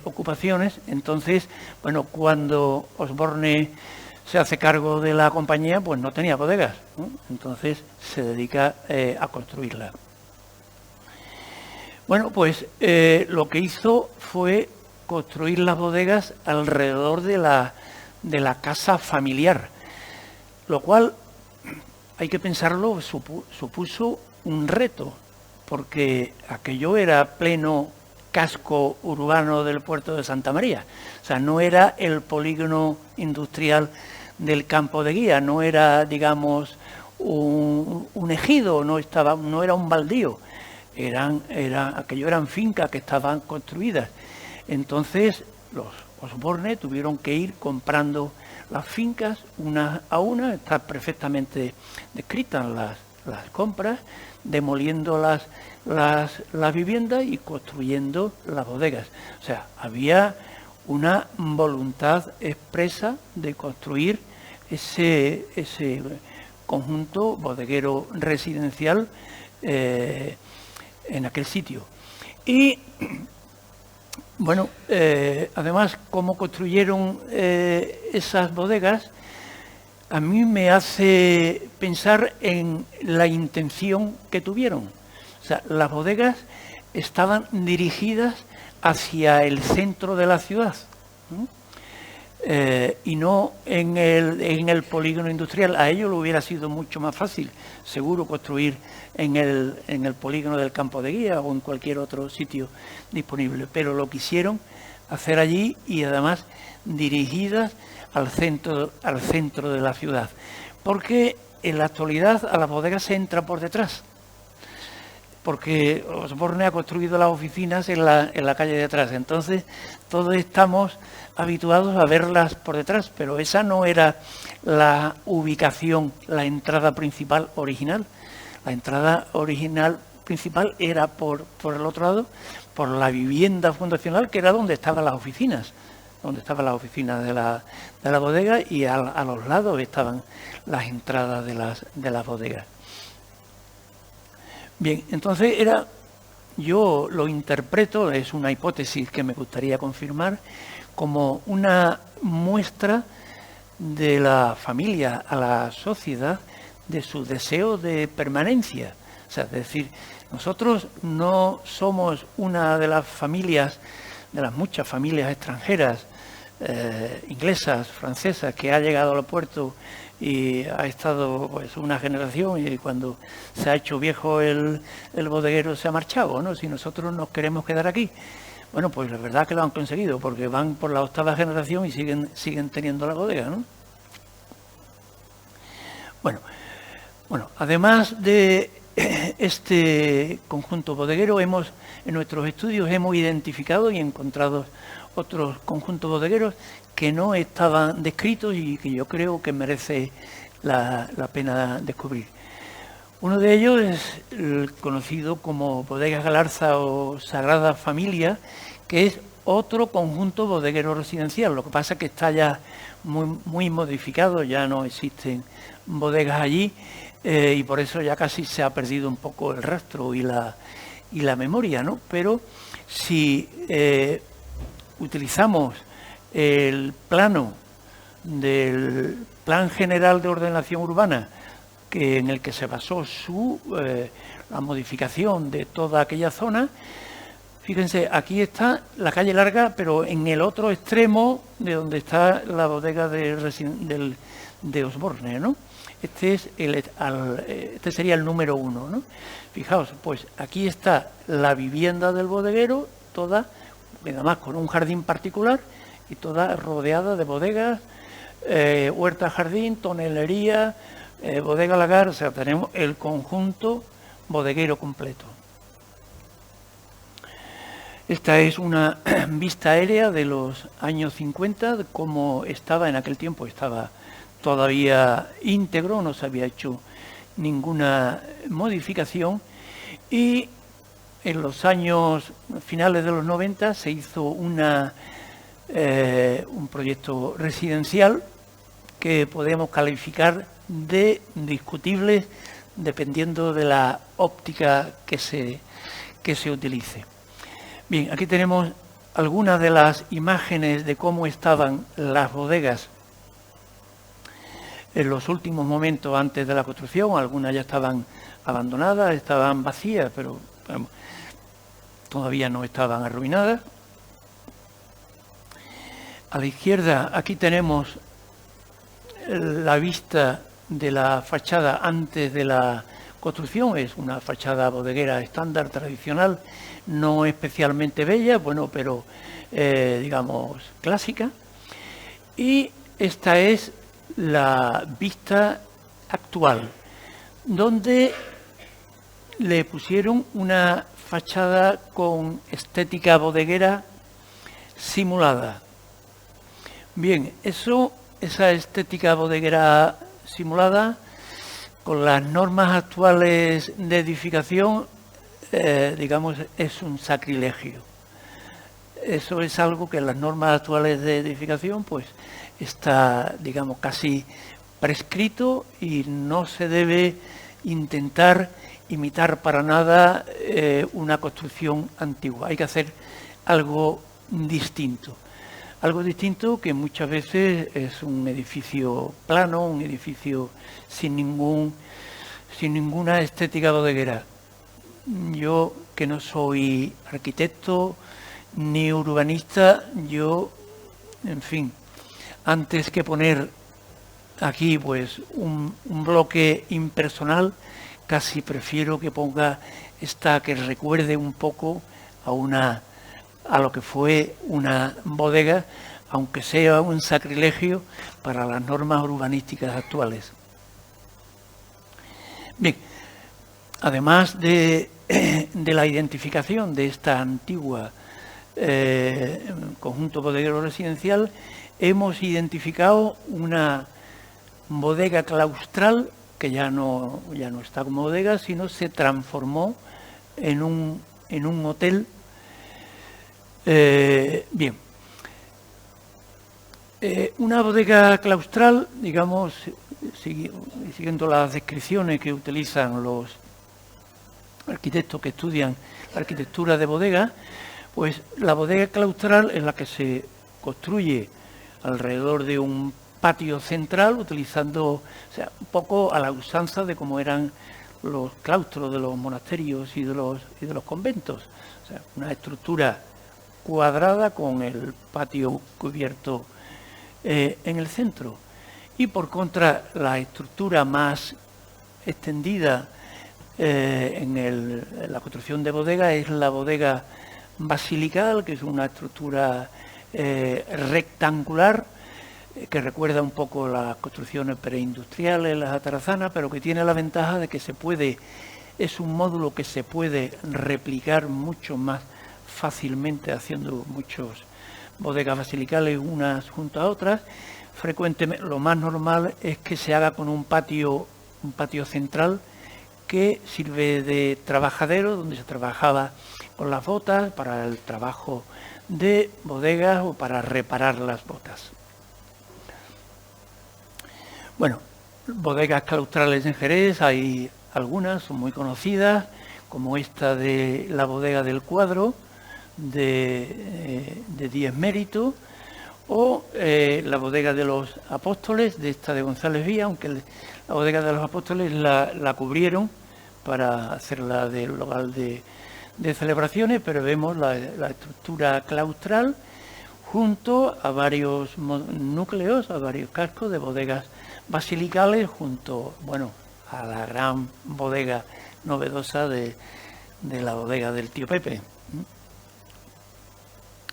ocupaciones. Entonces, bueno, cuando Osborne se hace cargo de la compañía, pues no tenía bodegas, ¿no? Entonces se dedica a construirla. Bueno, pues lo que hizo fue construir las bodegas alrededor de la casa familiar, lo cual, hay que pensarlo, supuso un reto, porque aquello era pleno casco urbano del puerto de Santa María. O sea, no era el polígono industrial del Campo de Guía, no era, digamos, un ejido, no era un baldío. aquello eran fincas que estaban construidas. Entonces los Osborne tuvieron que ir comprando las fincas una a una, están perfectamente descritas las compras, demoliendo las viviendas y construyendo las bodegas. O sea, había una voluntad expresa de construir ese conjunto bodeguero residencial en aquel sitio. Y bueno, además, cómo construyeron esas bodegas, a mí me hace pensar en la intención que tuvieron. O sea, las bodegas estaban dirigidas hacia el centro de la ciudad, y no en el polígono industrial. A ellos lo hubiera sido mucho más fácil, seguro, construir en el polígono del Campo de Guía o en cualquier otro sitio disponible, pero lo quisieron hacer allí y además dirigidas al centro de la ciudad, porque en la actualidad a las bodegas se entra por detrás, porque Osborne ha construido las oficinas en la calle de atrás. Entonces todos estamos habituados a verlas por detrás, pero esa no era la ubicación, la entrada principal original. La entrada original principal era por el otro lado, por la vivienda fundacional, que era donde estaban las oficinas, de la bodega, y a los lados estaban las entradas de las bodegas. Bien, entonces yo lo interpreto, es una hipótesis que me gustaría confirmar, como una muestra de la familia a la sociedad, de su deseo de permanencia. O sea, es decir, nosotros no somos una de las familias, de las muchas familias extranjeras, inglesas, francesas, que ha llegado al puerto y ha estado pues una generación, y cuando se ha hecho viejo el bodeguero se ha marchado, ¿no? Si nosotros nos queremos quedar aquí, bueno, pues la verdad que lo han conseguido, porque van por la 8ª generación y siguen teniendo la bodega, ¿no? Bueno, además de este conjunto bodeguero, en nuestros estudios hemos identificado y encontrado otros conjuntos bodegueros que no estaban descritos y que yo creo que merece la pena descubrir. Uno de ellos es el conocido como Bodegas Galarza o Sagrada Familia, que es otro conjunto bodeguero residencial. Lo que pasa es que está ya muy modificado, ya no existen bodegas allí, y por eso ya casi se ha perdido un poco el rastro y la memoria, ¿no? Pero si utilizamos el plano del Plan General de Ordenación Urbana, en el que se basó la modificación de toda aquella zona, fíjense, aquí está la calle Larga, pero en el otro extremo de donde está la bodega de Osborne, ¿no? Este sería el número 1, ¿no? Fijaos, pues aquí está la vivienda del bodeguero, toda, además con un jardín particular, y toda rodeada de bodegas, huerta jardín, tonelería, bodega lagar. O sea, tenemos el conjunto bodeguero completo. Esta es una vista aérea de los años 50, de cómo estaba en aquel tiempo. Estaba todavía íntegro, no se había hecho ninguna modificación, y en los años finales de los 90 se hizo un proyecto residencial que podemos calificar de discutible dependiendo de la óptica que se utilice. Bien, aquí tenemos algunas de las imágenes de cómo estaban las bodegas en los últimos momentos antes de la construcción. Algunas ya estaban abandonadas, estaban vacías, pero bueno, todavía no estaban arruinadas. A la izquierda aquí tenemos la vista de la fachada antes de la construcción. Es una fachada bodeguera estándar, tradicional, no especialmente bella, bueno, pero digamos clásica. Y esta es la vista actual, donde le pusieron una fachada con estética bodeguera simulada. Bien, esa estética bodeguera simulada, con las normas actuales de edificación, digamos, es un sacrilegio. Eso es algo que en las normas actuales de edificación pues está, digamos, casi prescrito y no se debe intentar imitar para nada una construcción antigua. Hay que hacer algo distinto. Algo distinto que muchas veces es un edificio plano, un edificio sin ninguna estética bodeguera. Yo, que no soy arquitecto ni urbanista, en fin, antes que poner aquí pues un bloque impersonal, casi prefiero que ponga esta que recuerde un poco a lo que fue una bodega, aunque sea un sacrilegio para las normas urbanísticas actuales. Bien, además de la identificación de esta antigua conjunto bodeguero residencial, hemos identificado una bodega claustral que ya no está como bodega, sino se transformó en un hotel. Bien, una bodega claustral, digamos, siguiendo las descripciones que utilizan los arquitectos que estudian la arquitectura de bodega, pues la bodega claustral es la que se construye alrededor de un patio central, utilizando, o sea, un poco a la usanza de cómo eran los claustros de los monasterios y de los conventos. O sea, una estructura cuadrada con el patio cubierto en el centro. Y por contra, la estructura más extendida en la construcción de bodega es la bodega basilical, que es una estructura rectangular que recuerda un poco las construcciones preindustriales, las atarazanas, pero que tiene la ventaja de que es un módulo que se puede replicar mucho más fácilmente haciendo muchas bodegas basilicales unas junto a otras. Frecuentemente lo más normal es que se haga con un patio central que sirve de trabajadero, donde se trabajaba con las botas para el trabajo de bodegas o para reparar las botas. Bueno, bodegas claustrales en Jerez hay algunas, son muy conocidas, como esta de la bodega del Cuadro, de 10 Méritos, o la bodega de los Apóstoles, de esta de González Vía, aunque la bodega de los Apóstoles la cubrieron para hacerla del local de celebraciones, pero vemos la estructura claustral junto a varios núcleos, a varios cascos de bodegas basilicales, junto, bueno, a la gran bodega novedosa de la bodega del tío Pepe.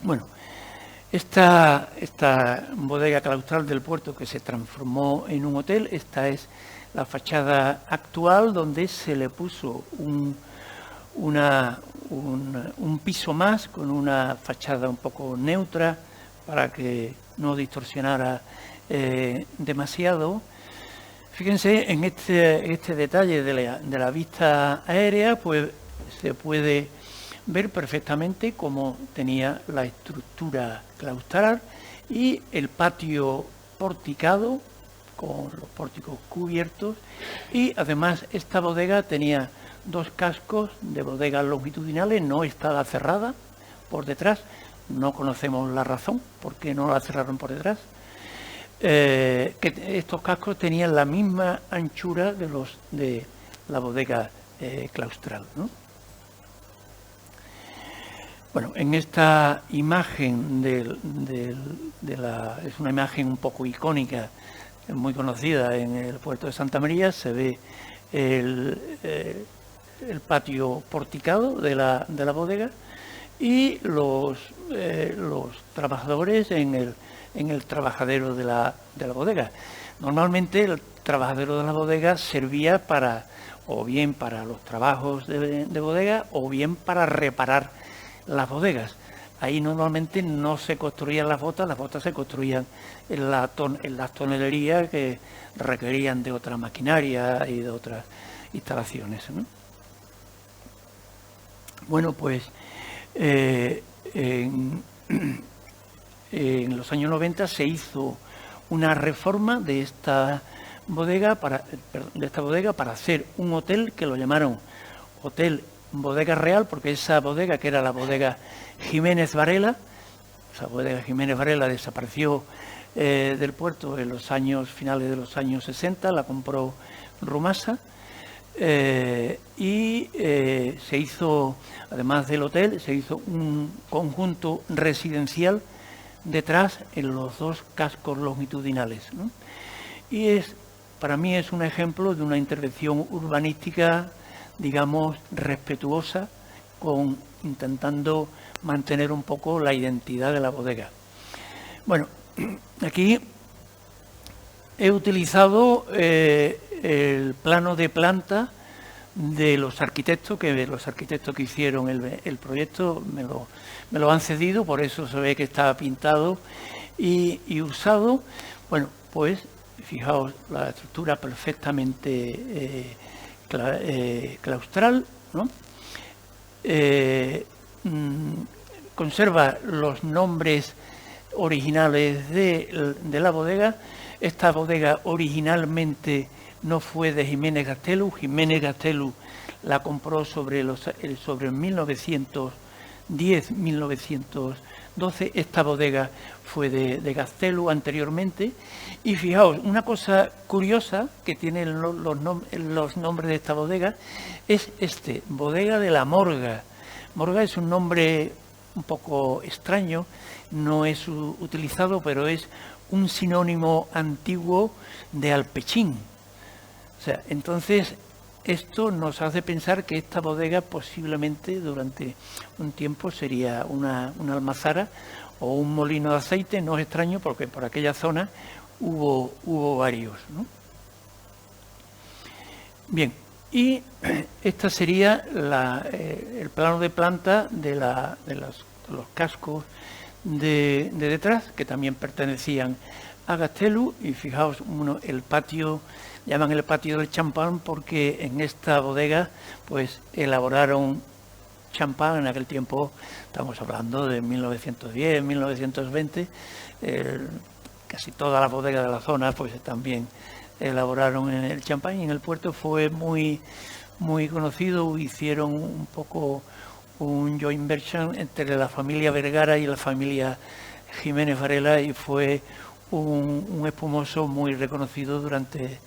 Bueno, esta bodega claustral del puerto que se transformó en un hotel, esta es la fachada actual, donde se le puso un piso más con una fachada un poco neutra para que no distorsionara demasiado. Fíjense en este detalle de la vista aérea, pues se puede ver perfectamente cómo tenía la estructura claustral y el patio porticado con los pórticos cubiertos, y además esta bodega tenía 2 cascos de bodegas longitudinales, no estaba cerrada por detrás, no conocemos la razón por qué no la cerraron por detrás, que estos cascos tenían la misma anchura de la bodega claustral, ¿no? Bueno, en esta imagen es una imagen un poco icónica, muy conocida en el puerto de Santa María, se ve el patio porticado de la bodega y los trabajadores en el trabajadero de la bodega. Normalmente el trabajadero de la bodega servía para o bien para los trabajos de bodega, o bien para reparar las bodegas. Ahí normalmente no se construían las botas se construían en las tonelerías que requerían de otra maquinaria y de otras instalaciones, ¿no? Bueno, pues en los años 90 se hizo una reforma de esta bodega para hacer un hotel que lo llamaron Hotel Bodega Real, porque esa bodega, que era la bodega Jiménez Varela, esa bodega Jiménez Varela desapareció del puerto en los finales de los años 60, la compró Rumasa, y se hizo, además del hotel, se hizo un conjunto residencial detrás en los dos cascos longitudinales, ¿no? Y para mí es un ejemplo de una intervención urbanística, digamos, respetuosa, intentando mantener un poco la identidad de la bodega. Bueno, aquí he utilizado el plano de planta de los arquitectos que hicieron el proyecto me lo han cedido, por eso se ve que está pintado y usado. Bueno, pues fijaos la estructura perfectamente claustral, ¿no? Conserva los nombres originales de la bodega. Esta bodega originalmente no fue de Jiménez Gastelu. Jiménez Gastelu la compró sobre 1910-1912. Esta bodega fue de Gastelu anteriormente. Y fijaos, una cosa curiosa que tienen los nombres de esta bodega es Bodega de la Morga. Morga es un nombre un poco extraño, no es utilizado, pero es un sinónimo antiguo de alpechín. O sea, entonces esto nos hace pensar que esta bodega posiblemente durante un tiempo sería una almazara o un molino de aceite. No es extraño porque por aquella zona hubo varios, ¿no? Bien, y esta sería el plano de planta de los cascos de detrás, que también pertenecían a Gastelu. Y fijaos, el patio, llaman el patio del champán porque en esta bodega pues elaboraron champán en aquel tiempo. Estamos hablando de 1910, 1920. Casi todas las bodegas de la zona pues también elaboraron el champán, y en el puerto fue muy conocido. Hicieron un poco un joint venture entre la familia Vergara y la familia Jiménez Varela, y fue un espumoso muy reconocido durante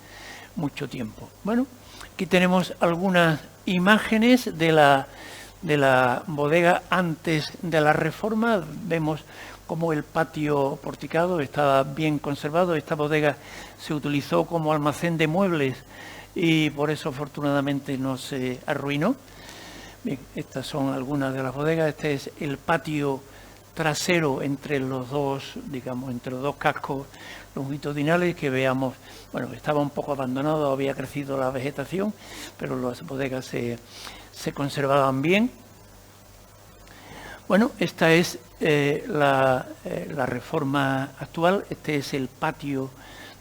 mucho tiempo. Bueno, aquí tenemos algunas imágenes de la bodega antes de la reforma. Vemos como el patio porticado estaba bien conservado. Esta bodega se utilizó como almacén de muebles y por eso afortunadamente no se arruinó. Bien, estas son algunas de las bodegas. Este es el patio trasero entre los dos, digamos, entre los dos cascos longitudinales, que veamos, bueno, estaba un poco abandonado, había crecido la vegetación, pero las bodegas se conservaban bien. Bueno, esta es la reforma actual. Este es el patio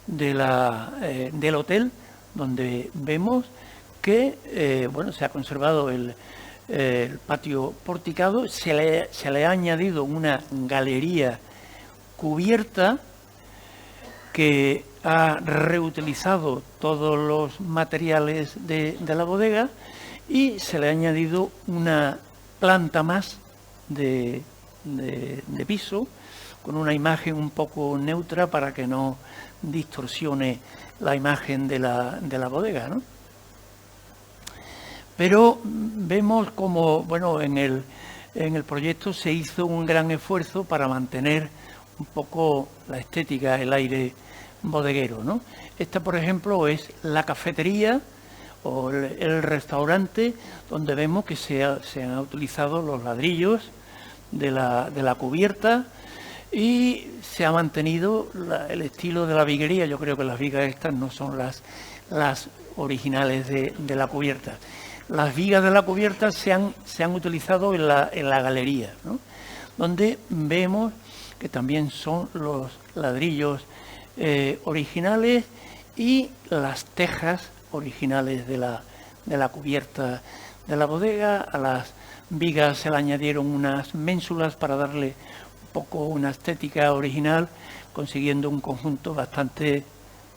del hotel, donde vemos que bueno, se ha conservado el patio porticado. Se le ha añadido una galería cubierta que ha reutilizado todos los materiales de la bodega, y se le ha añadido una planta más de piso, con una imagen un poco neutra para que no distorsione la imagen de la bodega, ¿no? Pero vemos como, bueno, en el proyecto se hizo un gran esfuerzo para mantener un poco la estética, el aire bodeguero, ¿no? Esta, por ejemplo, es la cafetería o el restaurante, donde vemos que se han utilizado los ladrillos de la cubierta, y se ha mantenido el estilo de la viguería. Yo creo que las vigas estas no son las las originales de la cubierta. Las vigas de la cubierta se han utilizado en la galería, ¿no?, donde vemos que también son los ladrillos originales y las tejas originales de la cubierta de la bodega. A las vigas se le añadieron unas ménsulas para darle un poco una estética original, consiguiendo un conjunto bastante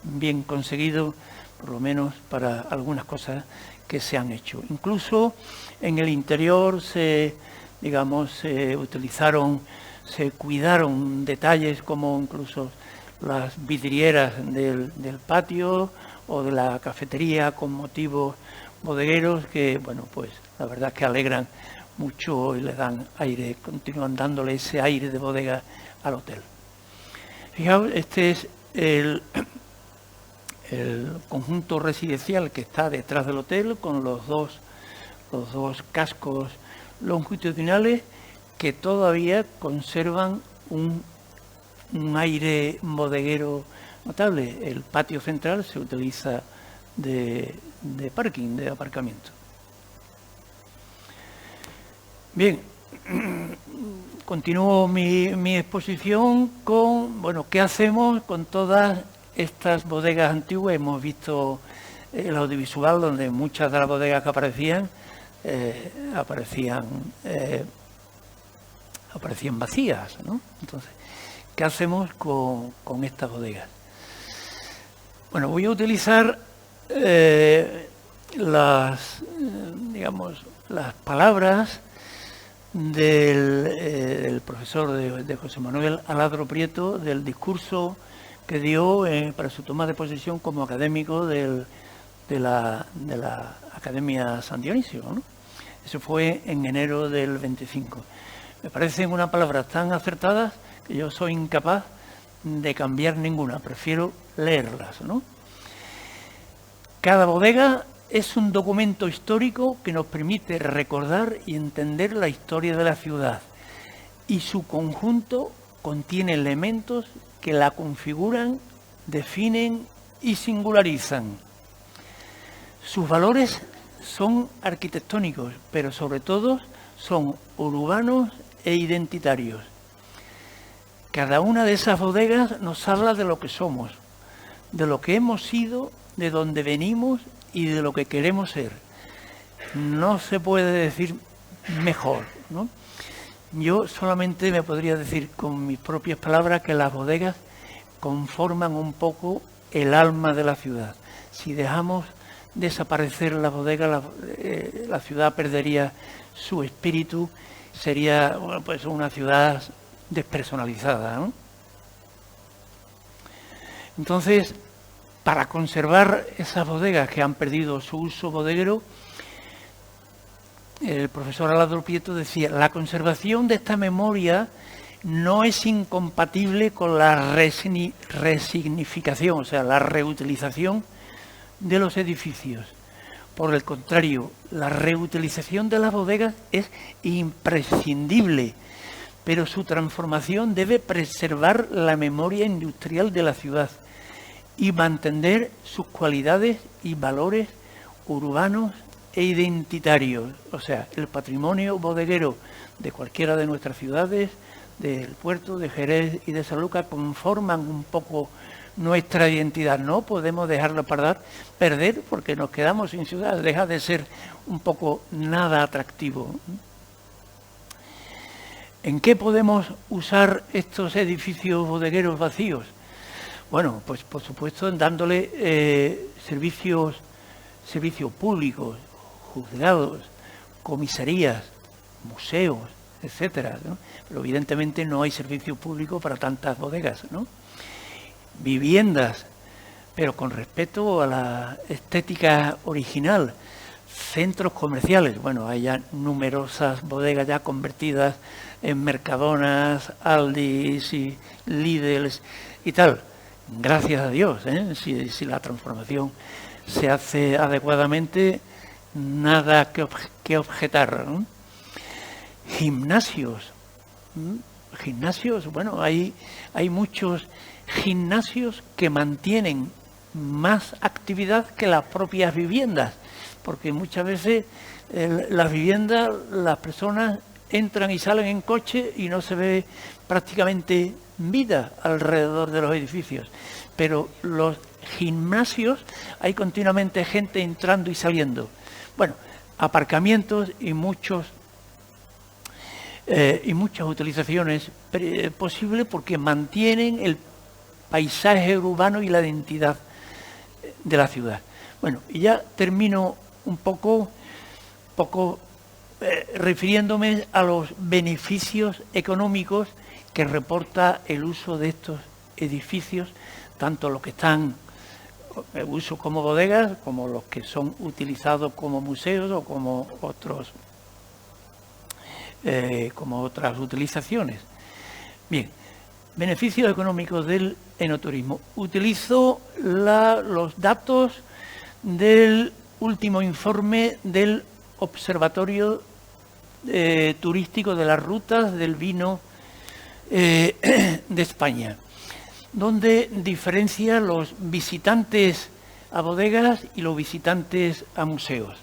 bien conseguido, por lo menos para algunas cosas que se han hecho. Incluso en el interior se cuidaron detalles como incluso las vidrieras del patio o de la cafetería con motivos bodegueros que, bueno, pues la verdad es que alegran mucho y le dan aire, continúan dándole ese aire de bodega al hotel. Fijaos, este es el conjunto residencial que está detrás del hotel, con los dos cascos longitudinales que todavía conservan un aire bodeguero notable. El patio central se utiliza de parking, de aparcamiento. Bien, continúo mi exposición con, bueno, ¿qué hacemos con todas estas bodegas antiguas? Hemos visto el audiovisual donde muchas de las bodegas que aparecían vacías, ¿no? Entonces, ¿qué hacemos con estas bodegas? Bueno, voy a utilizar las palabras del profesor de José Manuel Aladro Prieto, del discurso que dio para su toma de posesión como académico de la Academia San Dionisio, ¿no? Eso fue en enero del 25. Me parecen unas palabras tan acertadas que yo soy incapaz de cambiar ninguna, prefiero leerlas, ¿no? Cada bodega es un documento histórico que nos permite recordar y entender la historia de la ciudad, y su conjunto contiene elementos que la configuran, definen y singularizan. Sus valores son arquitectónicos, pero sobre todo son urbanos e identitarios. Cada una de esas bodegas nos habla de lo que somos, de lo que hemos sido, de dónde venimos y de lo que queremos ser. No se puede decir mejor, ¿no? Yo solamente me podría decir con mis propias palabras que las bodegas conforman un poco el alma de la ciudad. Si dejamos desaparecer las bodegas, la ciudad perdería su espíritu, sería, bueno, pues una ciudad despersonalizada, ¿no? Entonces, para conservar esas bodegas que han perdido su uso bodeguero, el profesor Aladro Prieto decía: la conservación de esta memoria no es incompatible con la resignificación, o sea, la reutilización de los edificios. Por el contrario, la reutilización de las bodegas es imprescindible, pero su transformación debe preservar la memoria industrial de la ciudad y mantener sus cualidades y valores urbanos e identitarios. O sea, el patrimonio bodeguero de cualquiera de nuestras ciudades, del puerto, de Jerez y de Sanlúcar, conforman un poco nuestra identidad. No podemos dejarla perder porque nos quedamos sin ciudad, deja de ser un poco nada atractivo. ¿En qué podemos usar estos edificios bodegueros vacíos? Bueno, pues por supuesto dándole servicios públicos, juzgados, comisarías, museos, etcétera, ¿no? Pero evidentemente no hay servicio público para tantas bodegas, ¿no? Viviendas, pero con respeto a la estética original. Centros comerciales, bueno, hay ya numerosas bodegas ya convertidas en Mercadonas, Aldis y Lidls y tal. Gracias a Dios, si la transformación se hace adecuadamente, nada que objetar, ¿no? Gimnasios, bueno, hay muchos gimnasios que mantienen más actividad que las propias viviendas, porque muchas veces las viviendas, las personas entran y salen en coche y no se ve prácticamente vida alrededor de los edificios, pero los gimnasios hay continuamente gente entrando y saliendo. Bueno, aparcamientos y muchas utilizaciones posibles porque mantienen el paisaje urbano y la identidad de la ciudad. Bueno, y ya termino un poco refiriéndome a los beneficios económicos que reporta el uso de estos edificios, tanto los que están en uso como bodegas, como los que son utilizados como museos o como otras utilizaciones. Bien, beneficios económicos del enoturismo. Utilizo los datos del último informe del Observatorio Turístico de las Rutas del Vino de España, donde diferencia los visitantes a bodegas y los visitantes a museos.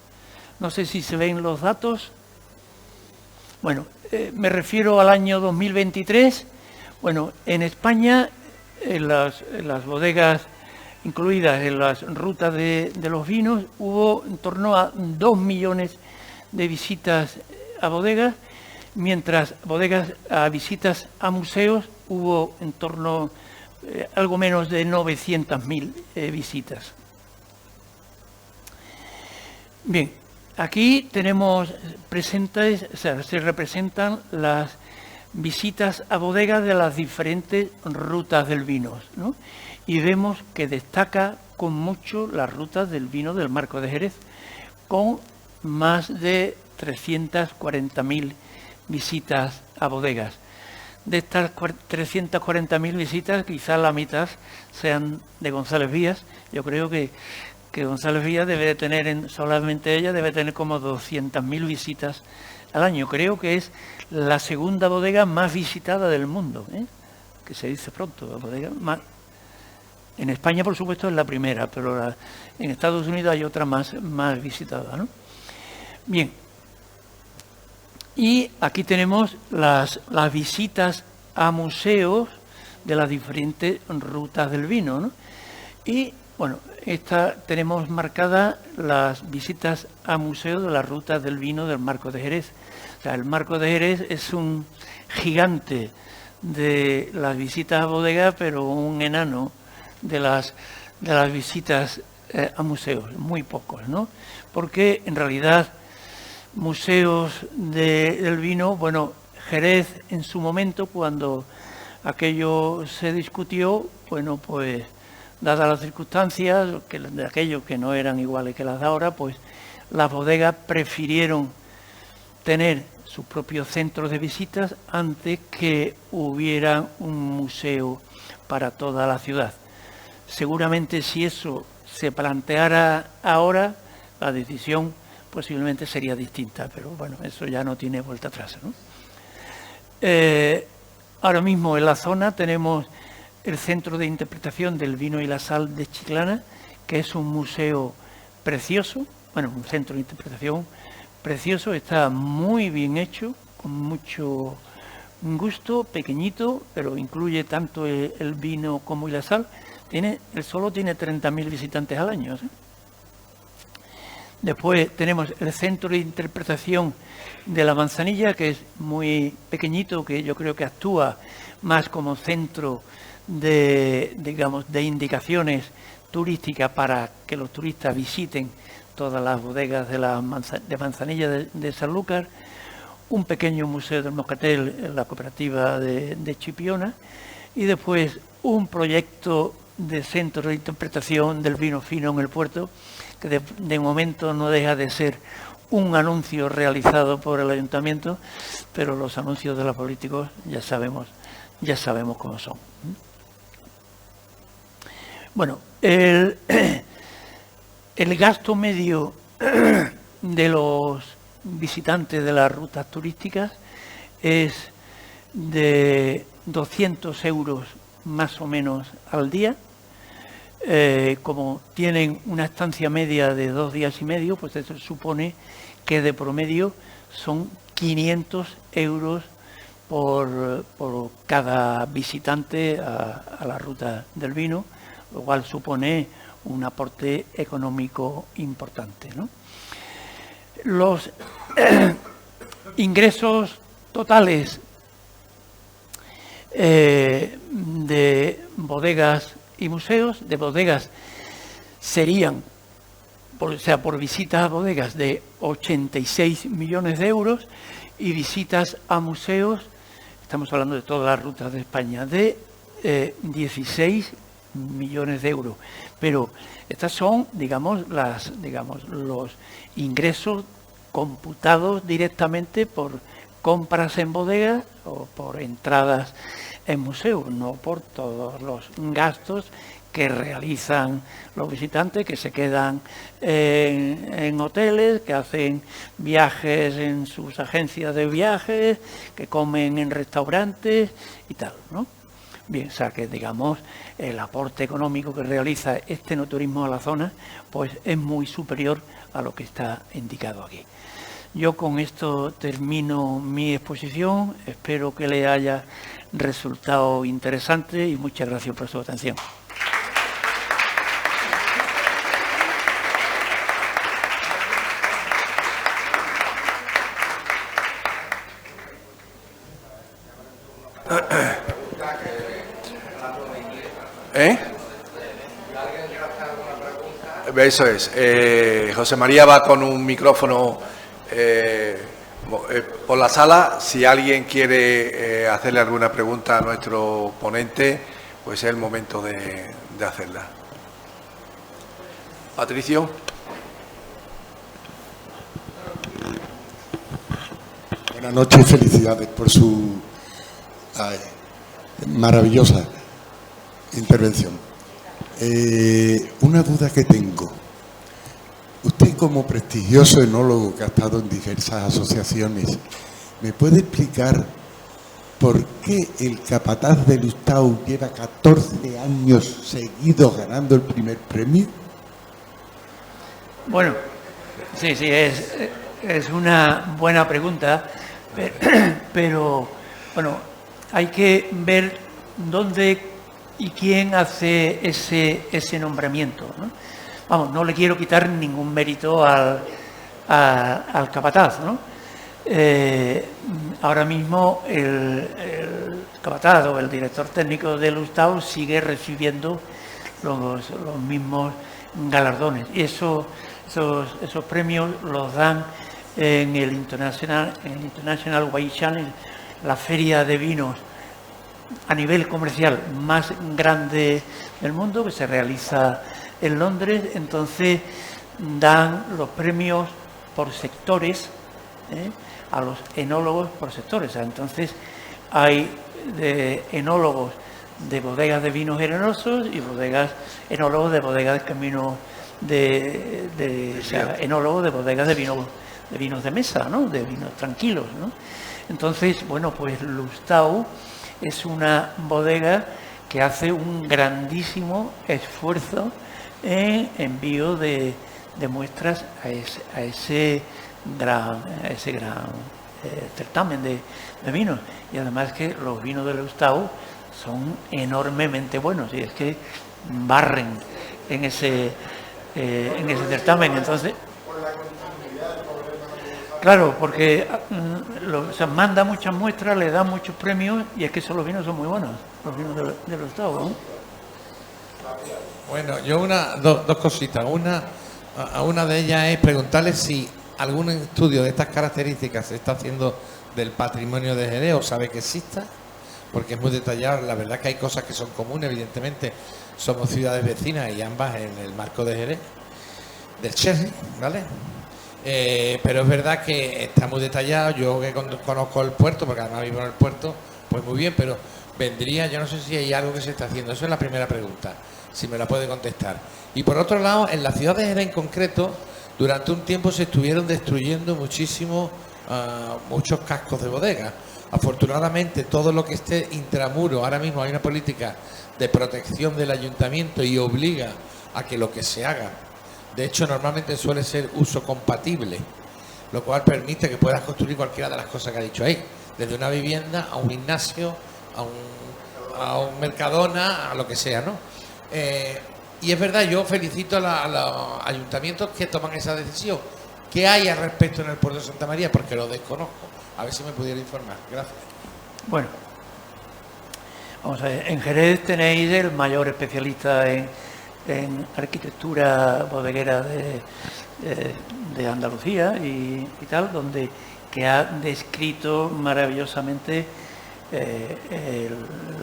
No sé si se ven los datos. Bueno, me refiero al año 2023. Bueno, en España, en las bodegas incluidas en las rutas de los vinos, hubo en torno a 2 millones de visitas a bodegas, mientras a visitas a museos hubo en torno algo menos de 900.000 visitas. Bien, aquí tenemos se representan las visitas a bodegas de las diferentes rutas del vino, ¿no? Y vemos que destaca con mucho las rutas del vino del Marco de Jerez, con más de 340.000 visitas a bodegas. De estas 340.000 visitas, quizás la mitad sean de González Vías. Yo creo que González Vías debe de tener, solamente ella debe tener como 200.000 visitas al año. Creo que es la segunda bodega más visitada del mundo, que se dice pronto, la bodega más. En España, por supuesto, es la primera, pero en Estados Unidos hay otra más visitada, ¿no? Bien. Y aquí tenemos las visitas a museos de las diferentes rutas del vino, ¿no? Y, bueno, tenemos marcadas las visitas a museos de las rutas del vino del Marco de Jerez. O sea, el Marco de Jerez es un gigante de las visitas a bodega, pero un enano de las visitas a museos, muy pocos, ¿no? Porque en realidad museos del vino, bueno, Jerez en su momento, cuando aquello se discutió, bueno, pues dadas las circunstancias, de aquellos que no eran iguales que las de ahora, pues las bodegas prefirieron tener sus propios centros de visitas antes que hubiera un museo para toda la ciudad. Seguramente si eso se planteara ahora, la decisión posiblemente sería distinta, pero bueno, eso ya no tiene vuelta atrás, ¿no? Ahora mismo en la zona tenemos el Centro de Interpretación del Vino y la Sal de Chiclana, que es un museo precioso, bueno, un centro de interpretación precioso, está muy bien hecho, con mucho gusto, pequeñito, pero incluye tanto el vino como la sal. Solo tiene 30.000 visitantes al año, ¿sí? Después tenemos el Centro de Interpretación de la Manzanilla, que es muy pequeñito, que yo creo que actúa más como centro de indicaciones turísticas para que los turistas visiten todas las bodegas de Manzanilla de Sanlúcar, un pequeño museo del Moscatel en la cooperativa de Chipiona, y después un proyecto de centro de interpretación del vino fino en el puerto, que de momento no deja de ser un anuncio realizado por el ayuntamiento, pero los anuncios de los políticos ya sabemos cómo son. Bueno, el gasto medio de los visitantes de las rutas turísticas es de 200 euros más o menos al día. como tienen una estancia media de 2 días y medio, pues eso supone que de promedio son 500 euros por cada visitante a la ruta del vino, lo cual supone un aporte económico importante, ¿no? Los ingresos totales de bodegas y museos, de bodegas serían, por visitas a bodegas, de 86 millones de euros, y visitas a museos, estamos hablando de todas las rutas de España, de 16 millones de euros. Pero estas son, digamos, los ingresos computados directamente por compras en bodegas o por entradas en museos, no por todos los gastos que realizan los visitantes, que se quedan en hoteles, que hacen viajes en sus agencias de viajes, que comen en restaurantes y tal, ¿no? Bien, o sea que, digamos, el aporte económico que realiza este enoturismo a la zona, pues es muy superior a lo que está indicado aquí. Yo con esto termino mi exposición, espero que le haya resultado interesante y muchas gracias por su atención. Eso es. José María va con un micrófono por la sala. Si alguien quiere hacerle alguna pregunta a nuestro ponente, pues es el momento de hacerla. Patricio. Buenas noches y felicidades por su maravillosa intervención. Una duda que tengo. Usted, como prestigioso enólogo que ha estado en diversas asociaciones, ¿me puede explicar por qué el capataz de Lustau lleva 14 años seguidos ganando el primer premio? Bueno, sí, es una buena pregunta, pero bueno, hay que ver dónde y quién hace ese nombramiento, ¿no? Vamos, no le quiero quitar ningún mérito al capataz, ¿no? Ahora mismo el capataz o el director técnico de Lustau sigue recibiendo los mismos galardones, y esos premios los dan en el International Wine Challenge, la feria de vinos a nivel comercial más grande del mundo, que se realiza en Londres. Entonces dan los premios por sectores, a los enólogos por sectores. Entonces hay enólogos de bodegas de vinos generosos y enólogos de bodegas de camino enólogos de bodegas de vinos de mesa, ¿no? De vinos tranquilos, ¿no? Entonces, bueno, pues Lustau es una bodega que hace un grandísimo esfuerzo en envío de muestras a ese gran certamen de vinos. Y además que los vinos de Lustau son enormemente buenos, y es que barren en ese certamen. Entonces, claro, porque manda muchas muestras, le da muchos premios, y es que los vinos son muy buenos, los vinos de Lustau, ¿no? Bueno, yo dos cositas. Una de ellas es preguntarle si algún estudio de estas características se está haciendo del patrimonio de Jerez, o sabe que exista, porque es muy detallado. La verdad que hay cosas que son comunes, evidentemente somos ciudades vecinas y ambas en el marco de Jerez, del Sherry, ¿vale? Pero es verdad que está muy detallado. Yo que conozco el puerto, porque además vivo en el puerto, pues muy bien, pero vendría, yo no sé si hay algo que se está haciendo. Eso es la primera pregunta, si me la puede contestar. Y por otro lado, en la ciudad de Jerez en concreto, durante un tiempo se estuvieron destruyendo muchísimo muchos cascos de bodega. Afortunadamente, todo lo que esté intramuro, ahora mismo hay una política de protección del ayuntamiento y obliga a que lo que se haga, de hecho normalmente suele ser uso compatible, lo cual permite que puedas construir cualquiera de las cosas que ha dicho ahí, desde una vivienda a un gimnasio, a un Mercadona, a lo que sea, ¿no? Y es verdad, yo felicito a los ayuntamientos que toman esa decisión. ¿Qué hay al respecto en el puerto de Santa María? Porque lo desconozco. A ver si me pudiera informar. Gracias. Bueno, vamos a ver. En Jerez tenéis el mayor especialista en arquitectura bodeguera de Andalucía y tal, que ha descrito maravillosamente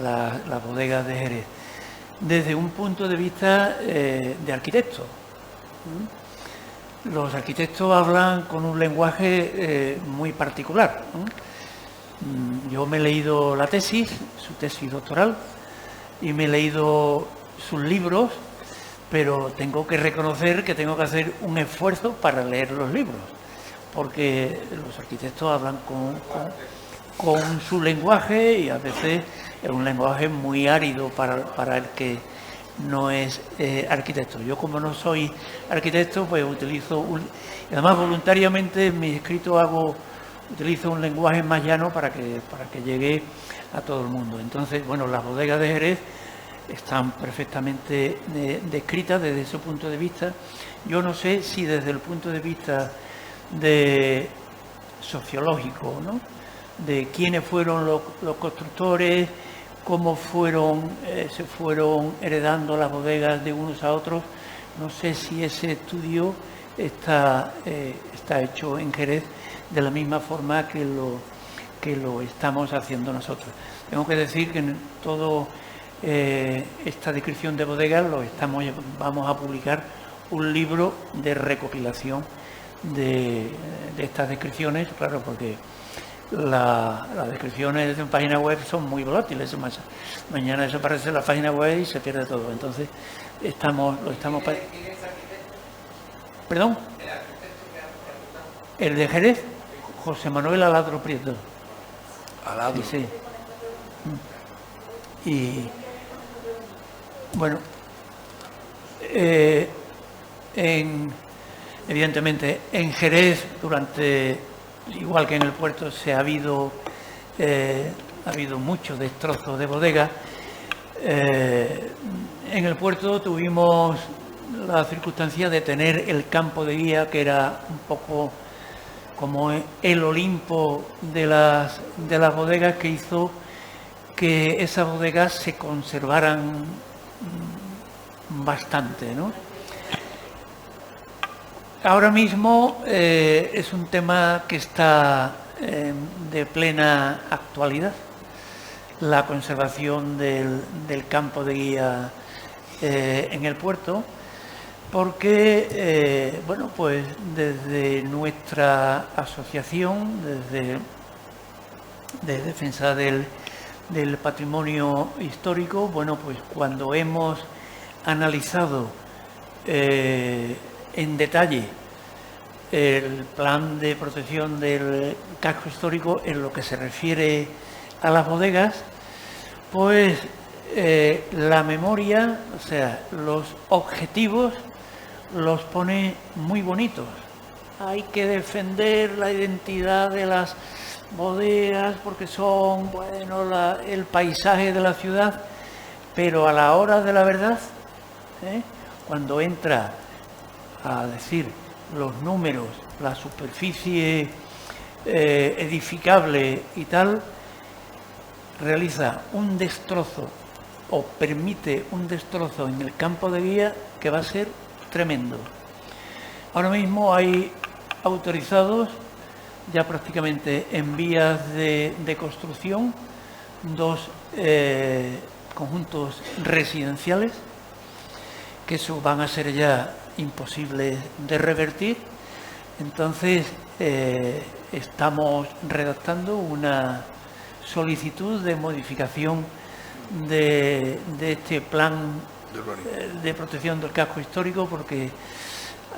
las bodegas de Jerez desde un punto de vista de arquitecto. Los arquitectos hablan con un lenguaje muy particular. Yo me he leído la tesis, su tesis doctoral, y me he leído sus libros, pero tengo que reconocer que tengo que hacer un esfuerzo para leer los libros, porque los arquitectos hablan con su lenguaje y a veces es un lenguaje muy árido para el que no es arquitecto. Yo, como no soy arquitecto, pues utilizo además voluntariamente en mi escrito utilizo un lenguaje más llano para que llegue a todo el mundo. Entonces, bueno, las bodegas de Jerez están perfectamente descritas desde ese punto de vista. Yo no sé si desde el punto de vista sociológico, ¿no?, de quiénes fueron los constructores, cómo se fueron heredando las bodegas de unos a otros. No sé si ese estudio está hecho en Jerez de la misma forma que lo estamos haciendo nosotros. Tengo que decir que en todo esta descripción de bodegas vamos a publicar un libro de recopilación de estas descripciones, claro, porque las descripciones de una página web son muy volátiles. Mañana desaparece la página web y se pierde todo. Entonces ¿Perdón? El de Jerez, José Manuel Aladro Prieto. Aladro. Sí. Y bueno, evidentemente en Jerez, igual que en el puerto, ha habido muchos destrozos de bodegas. En el puerto tuvimos la circunstancia de tener el campo de guía, que era un poco como el Olimpo de las bodegas, que hizo que esas bodegas se conservaran bastante, ¿no? Ahora mismo es un tema que está de plena actualidad, la conservación del campo de guía en el puerto, porque bueno, pues desde nuestra asociación, desde de defensa del patrimonio histórico, bueno, pues cuando hemos analizado en detalle el plan de protección del casco histórico en lo que se refiere a las bodegas, pues la memoria, o sea, los objetivos los pone muy bonitos. Hay que defender la identidad de las bodegas porque son, bueno, el paisaje de la ciudad, pero a la hora de la verdad, cuando entra a decir los números, la superficie edificable y tal, realiza un destrozo o permite un destrozo en el campo de guía que va a ser tremendo. Ahora mismo hay autorizados ya prácticamente en vías de construcción 2 conjuntos residenciales, que eso van a ser ya imposibles de revertir. Entonces estamos redactando una solicitud de modificación de este plan de protección del casco histórico, porque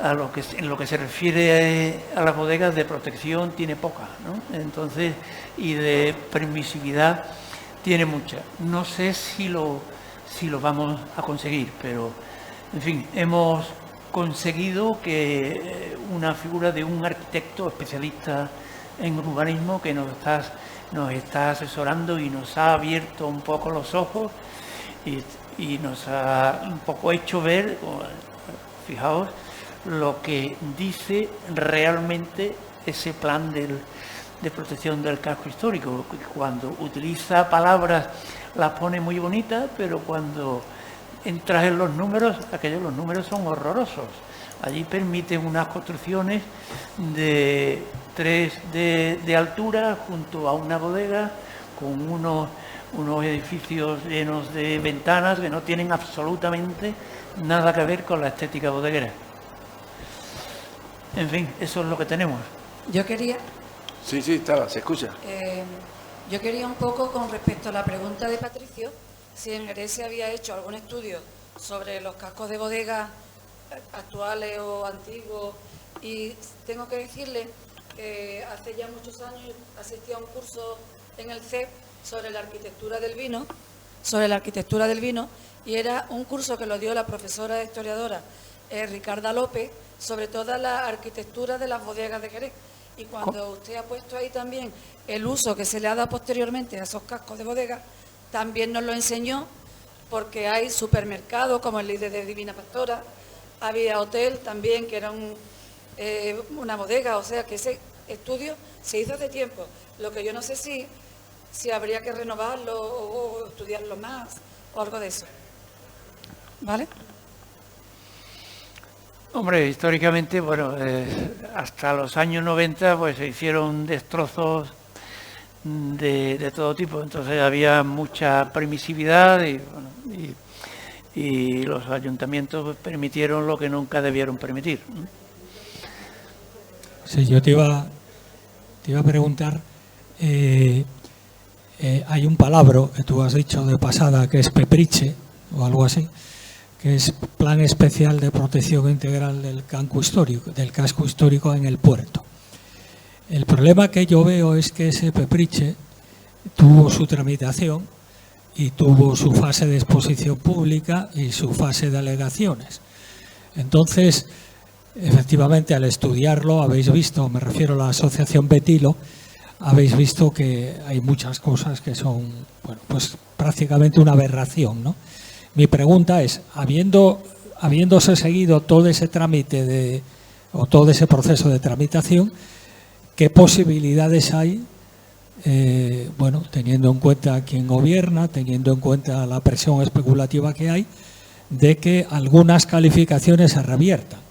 en lo que se refiere a las bodegas de protección tiene poca, ¿no? Entonces, y de permisividad tiene mucha. No sé si si lo vamos a conseguir, pero en fin, hemos conseguido que una figura de un arquitecto especialista en urbanismo que nos está asesorando y nos ha abierto un poco los ojos y nos ha un poco hecho ver, fijaos, lo que dice realmente ese plan de protección del casco histórico. Cuando utiliza palabras las pone muy bonitas, pero cuando entras en los números, los números son horrorosos. Allí permiten unas construcciones de 3 de altura junto a una bodega con unos edificios llenos de ventanas que no tienen absolutamente nada que ver con la estética bodeguera. En fin, eso es lo que tenemos. Yo quería... Sí, se escucha. Yo quería un poco, con respecto a la pregunta de Patricio, si en Jerez se había hecho algún estudio sobre los cascos de bodega actuales o antiguos, y tengo que decirle que hace ya muchos años asistí a un curso en el CEP sobre la arquitectura del vino, y era un curso que lo dio la profesora historiadora Ricarda López sobre toda la arquitectura de las bodegas de Jerez. Y cuando usted ha puesto ahí también el uso que se le ha dado posteriormente a esos cascos de bodega, también nos lo enseñó, porque hay supermercados como el líder de Divina Pastora, había hotel también que era una bodega, o sea que ese estudio se hizo hace tiempo. Lo que yo no sé si habría que renovarlo o estudiarlo más o algo de eso. ¿Vale? Hombre, históricamente, bueno, hasta los años 90 pues se hicieron destrozos de todo tipo, entonces había mucha permisividad y los ayuntamientos permitieron lo que nunca debieron permitir. Sí, yo te iba a preguntar, hay un palabra que tú has dicho de pasada que es PEPRICHE o algo así, que es Plan Especial de Protección Integral del casco histórico en el puerto. El problema que yo veo es que ese PEPRICHE tuvo su tramitación y tuvo su fase de exposición pública y su fase de alegaciones. Entonces, efectivamente, al estudiarlo habéis visto, me refiero a la asociación Betilo, habéis visto que hay muchas cosas que son, bueno, pues prácticamente una aberración, ¿no? Mi pregunta es, habiéndose seguido todo ese trámite o todo ese proceso de tramitación, ¿qué posibilidades hay, bueno, teniendo en cuenta quién gobierna, teniendo en cuenta la presión especulativa que hay, de que algunas calificaciones se reviertan?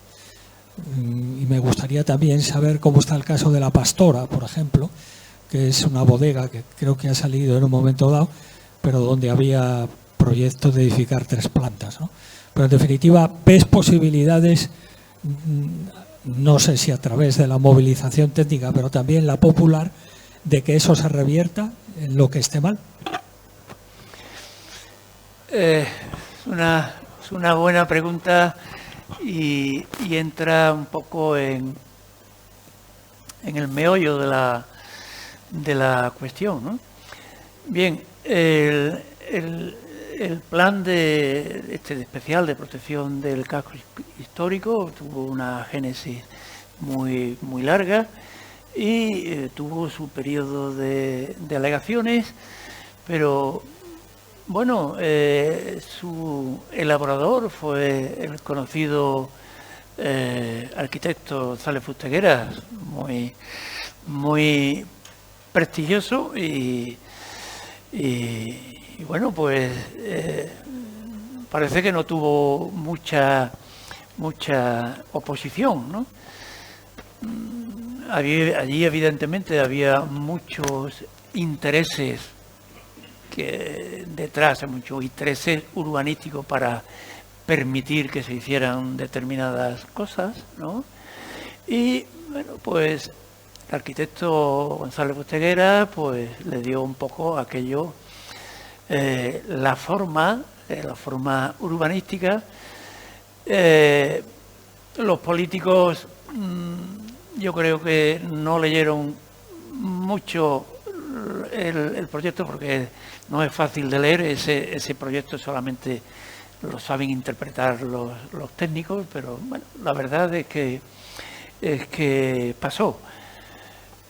Y me gustaría también saber cómo está el caso de La Pastora, por ejemplo, que es una bodega que creo que ha salido en un momento dado, pero donde había proyecto de edificar 3 plantas, ¿no? Pero en definitiva, ¿ves posibilidades, no sé si a través de la movilización técnica, pero también la popular, de que eso se revierta en lo que esté mal? Es una buena pregunta y entra un poco en el meollo de la cuestión, ¿no? Bien, el plan especial de protección del casco histórico tuvo una génesis muy larga y tuvo su periodo de alegaciones, pero bueno, su elaborador fue el conocido arquitecto González Fustegueras, muy prestigioso y bueno, pues parece que no tuvo mucha oposición, ¿no? Allí evidentemente había muchos intereses detrás, muchos intereses urbanísticos para permitir que se hicieran determinadas cosas, ¿no? Y bueno, pues el arquitecto González Fustegueras pues le dio un poco aquello, la forma urbanística. Los políticos yo creo que no leyeron mucho el proyecto, porque no es fácil de leer. Ese proyecto solamente lo saben interpretar los técnicos, pero bueno, la verdad es que pasó.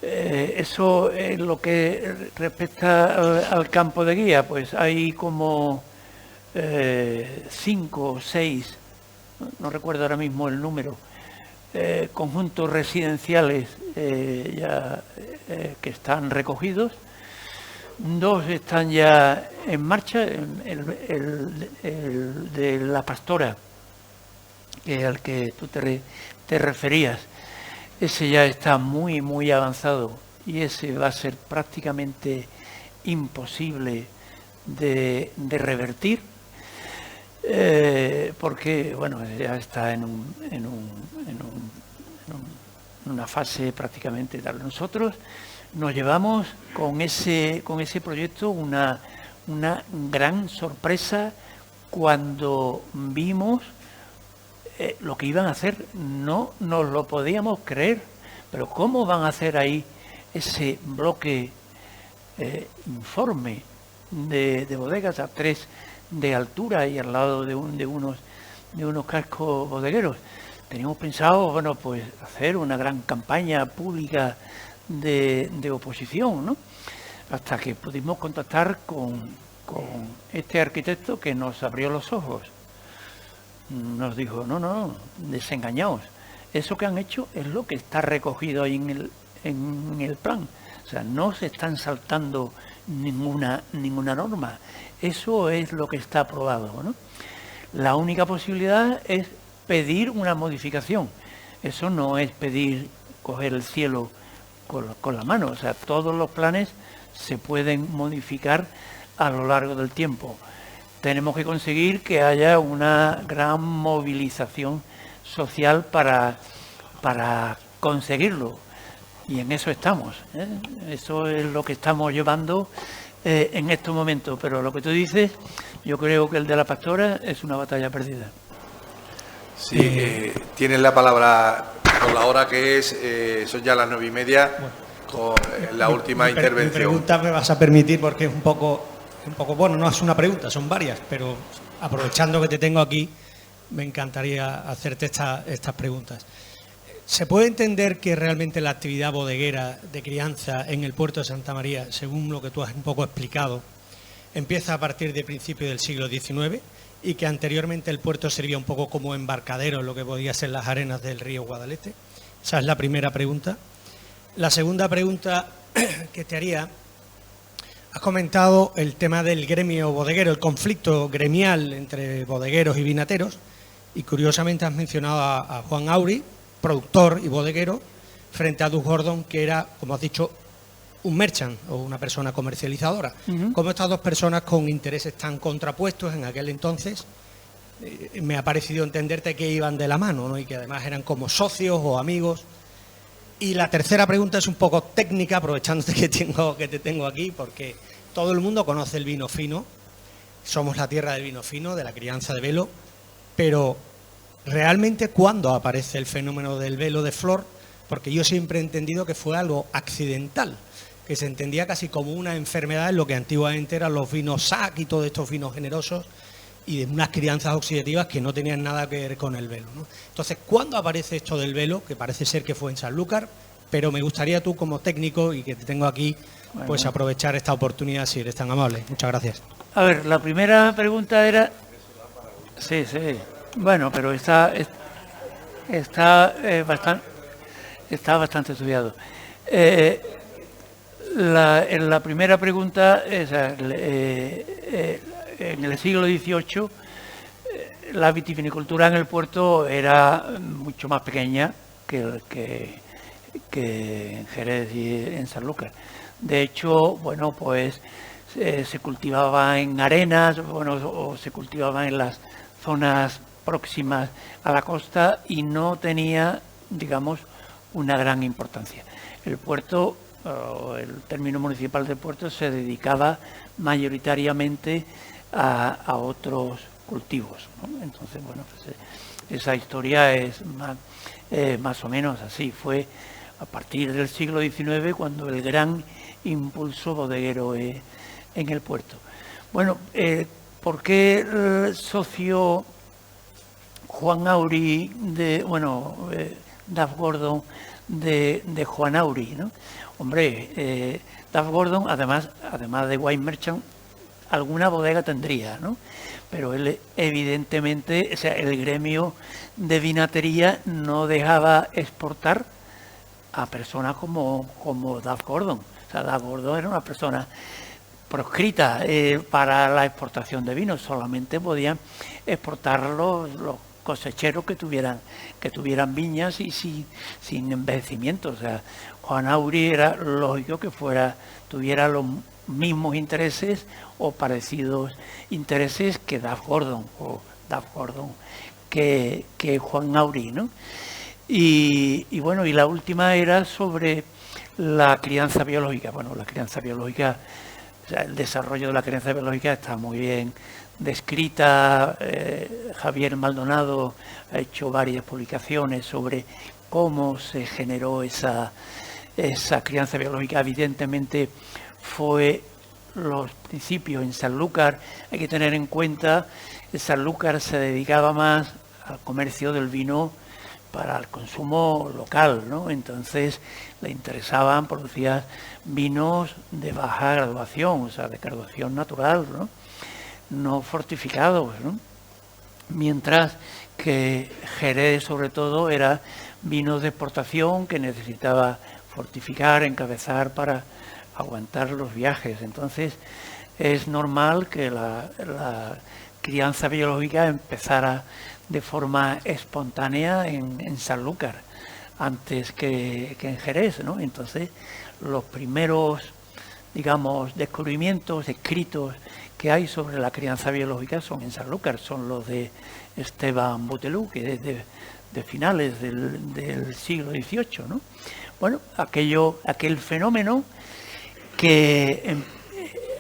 Eso es lo que respecta al campo de guía. Pues hay como 5 o 6, no recuerdo ahora mismo el número, conjuntos residenciales que están recogidos. 2 están ya en marcha. El de La Pastora, al que tú te referías, ese ya está muy, muy avanzado, y ese va a ser prácticamente imposible de revertir, porque bueno, ya está en una fase prácticamente tal. Nosotros nos llevamos con ese proyecto una gran sorpresa cuando vimos lo que iban a hacer. No nos lo podíamos creer, pero ¿cómo van a hacer ahí ese bloque informe de bodegas a 3 de altura y al lado de unos cascos bodegueros? Teníamos pensado, bueno, pues hacer una gran campaña pública de oposición, ¿no? Hasta que pudimos contactar con este arquitecto, que nos abrió los ojos. Nos dijo, no, desengañaos. Eso que han hecho es lo que está recogido ahí en el plan. O sea, no se están saltando ninguna norma. Eso es lo que está aprobado, ¿no? La única posibilidad es pedir una modificación. Eso no es coger el cielo con la mano. O sea, todos los planes se pueden modificar a lo largo del tiempo. Tenemos que conseguir que haya una gran movilización social para conseguirlo, y en eso estamos, ¿eh? Eso es lo que estamos llevando en estos momentos. Pero lo que tú dices, yo creo que el de La Pastora es una batalla perdida. Sí, tienes la palabra por la hora que es, son ya las 9:30, con la última intervención. Mi pregunta me vas a permitir, porque es un poco, bueno, no es una pregunta, son varias, pero aprovechando que te tengo aquí, me encantaría hacerte estas preguntas. ¿Se puede entender que realmente la actividad bodeguera de crianza en el puerto de Santa María, según lo que tú has un poco explicado, empieza a partir de principios del siglo XIX, y que anteriormente el puerto servía un poco como embarcadero en lo que podía ser las arenas del río Guadalete? Esa es la primera pregunta. La segunda pregunta que te haría: has comentado el tema del gremio bodeguero, el conflicto gremial entre bodegueros y vinateros, y curiosamente has mencionado a Juan Auri, productor y bodeguero, frente a Doug Gordon, que era, como has dicho, un merchant o una persona comercializadora. Como estas dos personas con intereses tan contrapuestos en aquel entonces, me ha parecido entenderte que iban de la mano, ¿no? Y que además eran como socios o amigos. Y la tercera pregunta es un poco técnica, aprovechándote que te tengo aquí, porque todo el mundo conoce el vino fino, somos la tierra del vino fino, de la crianza de velo, pero realmente, ¿cuándo aparece el fenómeno del velo de flor? Porque yo siempre he entendido que fue algo accidental, que se entendía casi como una enfermedad en lo que antiguamente eran los vinos SAC y todos estos vinos generosos, y de unas crianzas oxidativas que no tenían nada que ver con el velo, ¿no? Entonces, ¿cuándo aparece esto del velo? Que parece ser que fue en Sanlúcar, pero me gustaría tú, como técnico, y que te tengo aquí, pues aprovechar esta oportunidad, si eres tan amable. Muchas gracias. A ver, la primera pregunta era... Sí. Bueno, pero está bastante estudiado. En la primera pregunta, en el siglo XVIII, la vitivinicultura en el puerto era mucho más pequeña que en Jerez y en Sanlúcar. De hecho, bueno, pues se cultivaba en arenas, o se cultivaba en las zonas próximas a la costa, y no tenía, digamos, una gran importancia. El puerto, el término municipal del puerto, se dedicaba mayoritariamente a otros cultivos, ¿no? Entonces, bueno, pues esa historia es más o menos así. Fue a partir del siglo XIX cuando el gran impulso bodeguero en el puerto. Bueno, ¿por qué socio Juan Auri Duff Gordon de Juan Auri, ¿no? Hombre, Duff Gordon, además de Wine Merchant, alguna bodega tendría, ¿no? Pero él, evidentemente, o sea, el gremio de vinatería no dejaba exportar a personas como Duff Gordon. O sea, Duff Gordon era una persona proscrita para la exportación de vinos. Solamente podían exportar los cosecheros que tuvieran viñas y sin envejecimiento. O sea, Juan Auri era lógico que tuviera los mismos intereses o parecidos intereses que Duff Gordon que Juan Auri, ¿no? Y bueno, y la última era sobre la crianza biológica. Bueno, la crianza biológica, o sea, el desarrollo de la crianza biológica está muy bien descrita. Javier Maldonado ha hecho varias publicaciones sobre cómo se generó esa crianza biológica. Evidentemente fue los principios en Sanlúcar. Hay que tener en cuenta que Sanlúcar se dedicaba más al comercio del vino para el consumo local, ¿no? Entonces le interesaban producir vinos de baja graduación, o sea, de graduación natural, no fortificados, ¿no? Mientras que Jerez, sobre todo, era vinos de exportación que necesitaba fortificar, encabezar para aguantar los viajes. Entonces es normal que la crianza biológica empezara de forma espontánea en Sanlúcar antes que en Jerez, ¿no? Entonces los primeros, digamos, descubrimientos escritos que hay sobre la crianza biológica son en Sanlúcar, son los de Esteban Bouteloup, que es de finales del siglo XVIII, ¿no? Bueno, aquel fenómeno que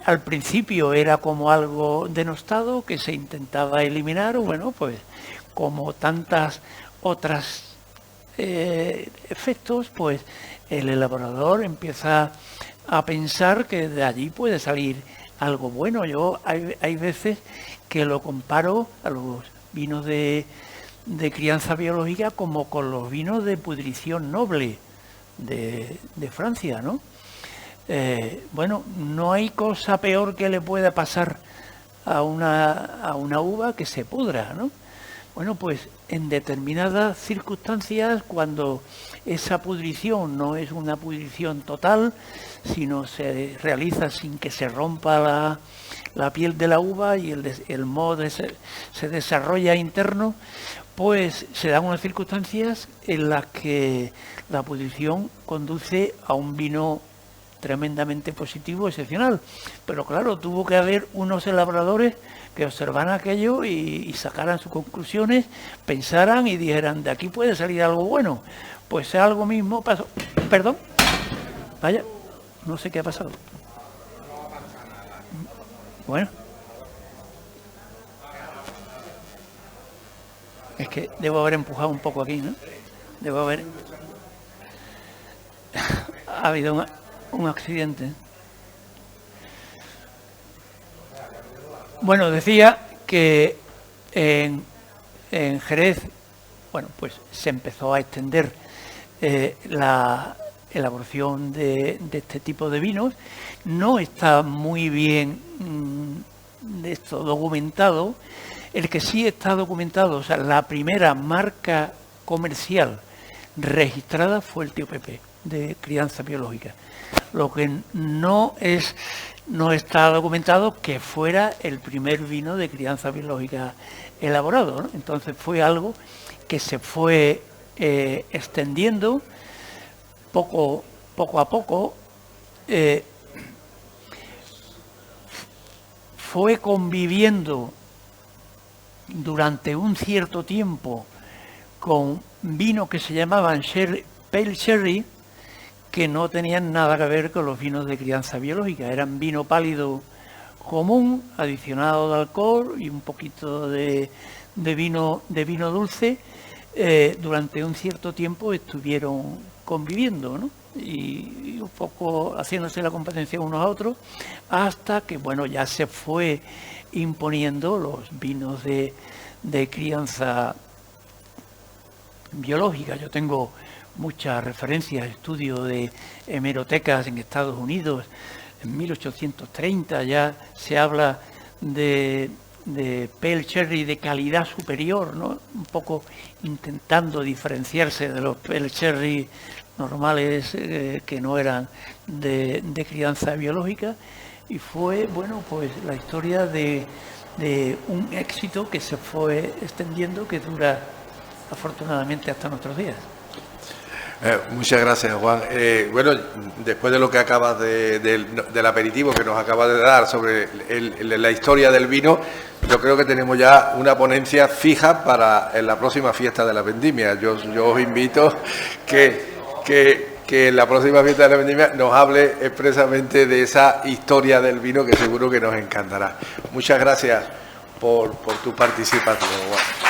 al principio era como algo denostado, que se intentaba eliminar, bueno, pues como tantas otras efectos, pues el elaborador empieza a pensar que de allí puede salir algo bueno. Hay veces que lo comparo a los vinos de crianza biológica como con los vinos de pudrición noble de Francia, ¿no? Bueno, no hay cosa peor que le pueda pasar a una uva que se pudra, ¿no? Bueno, pues en determinadas circunstancias, cuando esa pudrición no es una pudrición total, sino se realiza sin que se rompa la piel de la uva y el moho se desarrolla interno, pues se dan unas circunstancias en las que la pudrición conduce a un vino tremendamente positivo, excepcional. Pero claro, tuvo que haber unos elaboradores que observaran aquello y sacaran sus conclusiones, pensaran y dijeran, de aquí puede salir algo bueno. Pues algo mismo pasó. Perdón, vaya, no sé qué ha pasado. Bueno, es que debo haber empujado un poco aquí, ¿no? Ha habido un accidente. Bueno, decía que en Jerez, bueno, pues se empezó a extender la elaboración de este tipo de vinos. No está muy bien documentado. El que sí está documentado, o sea, la primera marca comercial registrada fue el Tío Pepe, de crianza biológica. Lo que no está documentado que fuera el primer vino de crianza biológica elaborado, ¿no? Entonces fue algo que se fue extendiendo poco a poco, fue conviviendo durante un cierto tiempo con vinos que se llamaban Pale Sherry, que no tenían nada que ver con los vinos de crianza biológica. Eran vino pálido común, adicionado de alcohol y un poquito de vino dulce. Durante un cierto tiempo estuvieron conviviendo, ¿no? y un poco haciéndose la competencia unos a otros, hasta que, bueno, ya se fue imponiendo los vinos de crianza biológica. Yo tengo muchas referencias, estudios de hemerotecas en Estados Unidos. En 1830 ya se habla de pale cherry de calidad superior, ¿no? Un poco intentando diferenciarse de los pale cherry normales que no eran de crianza biológica, y fue, bueno, pues la historia de un éxito que se fue extendiendo, que dura afortunadamente hasta nuestros días. Muchas gracias, Juan. Bueno, después de lo que acabas del aperitivo que nos acabas de dar sobre la historia del vino, yo creo que tenemos ya una ponencia fija para en la próxima fiesta de la vendimia. Yo os invito que en la próxima fiesta de la vendimia nos hable expresamente de esa historia del vino, que seguro que nos encantará. Muchas gracias por tu participación, Juan.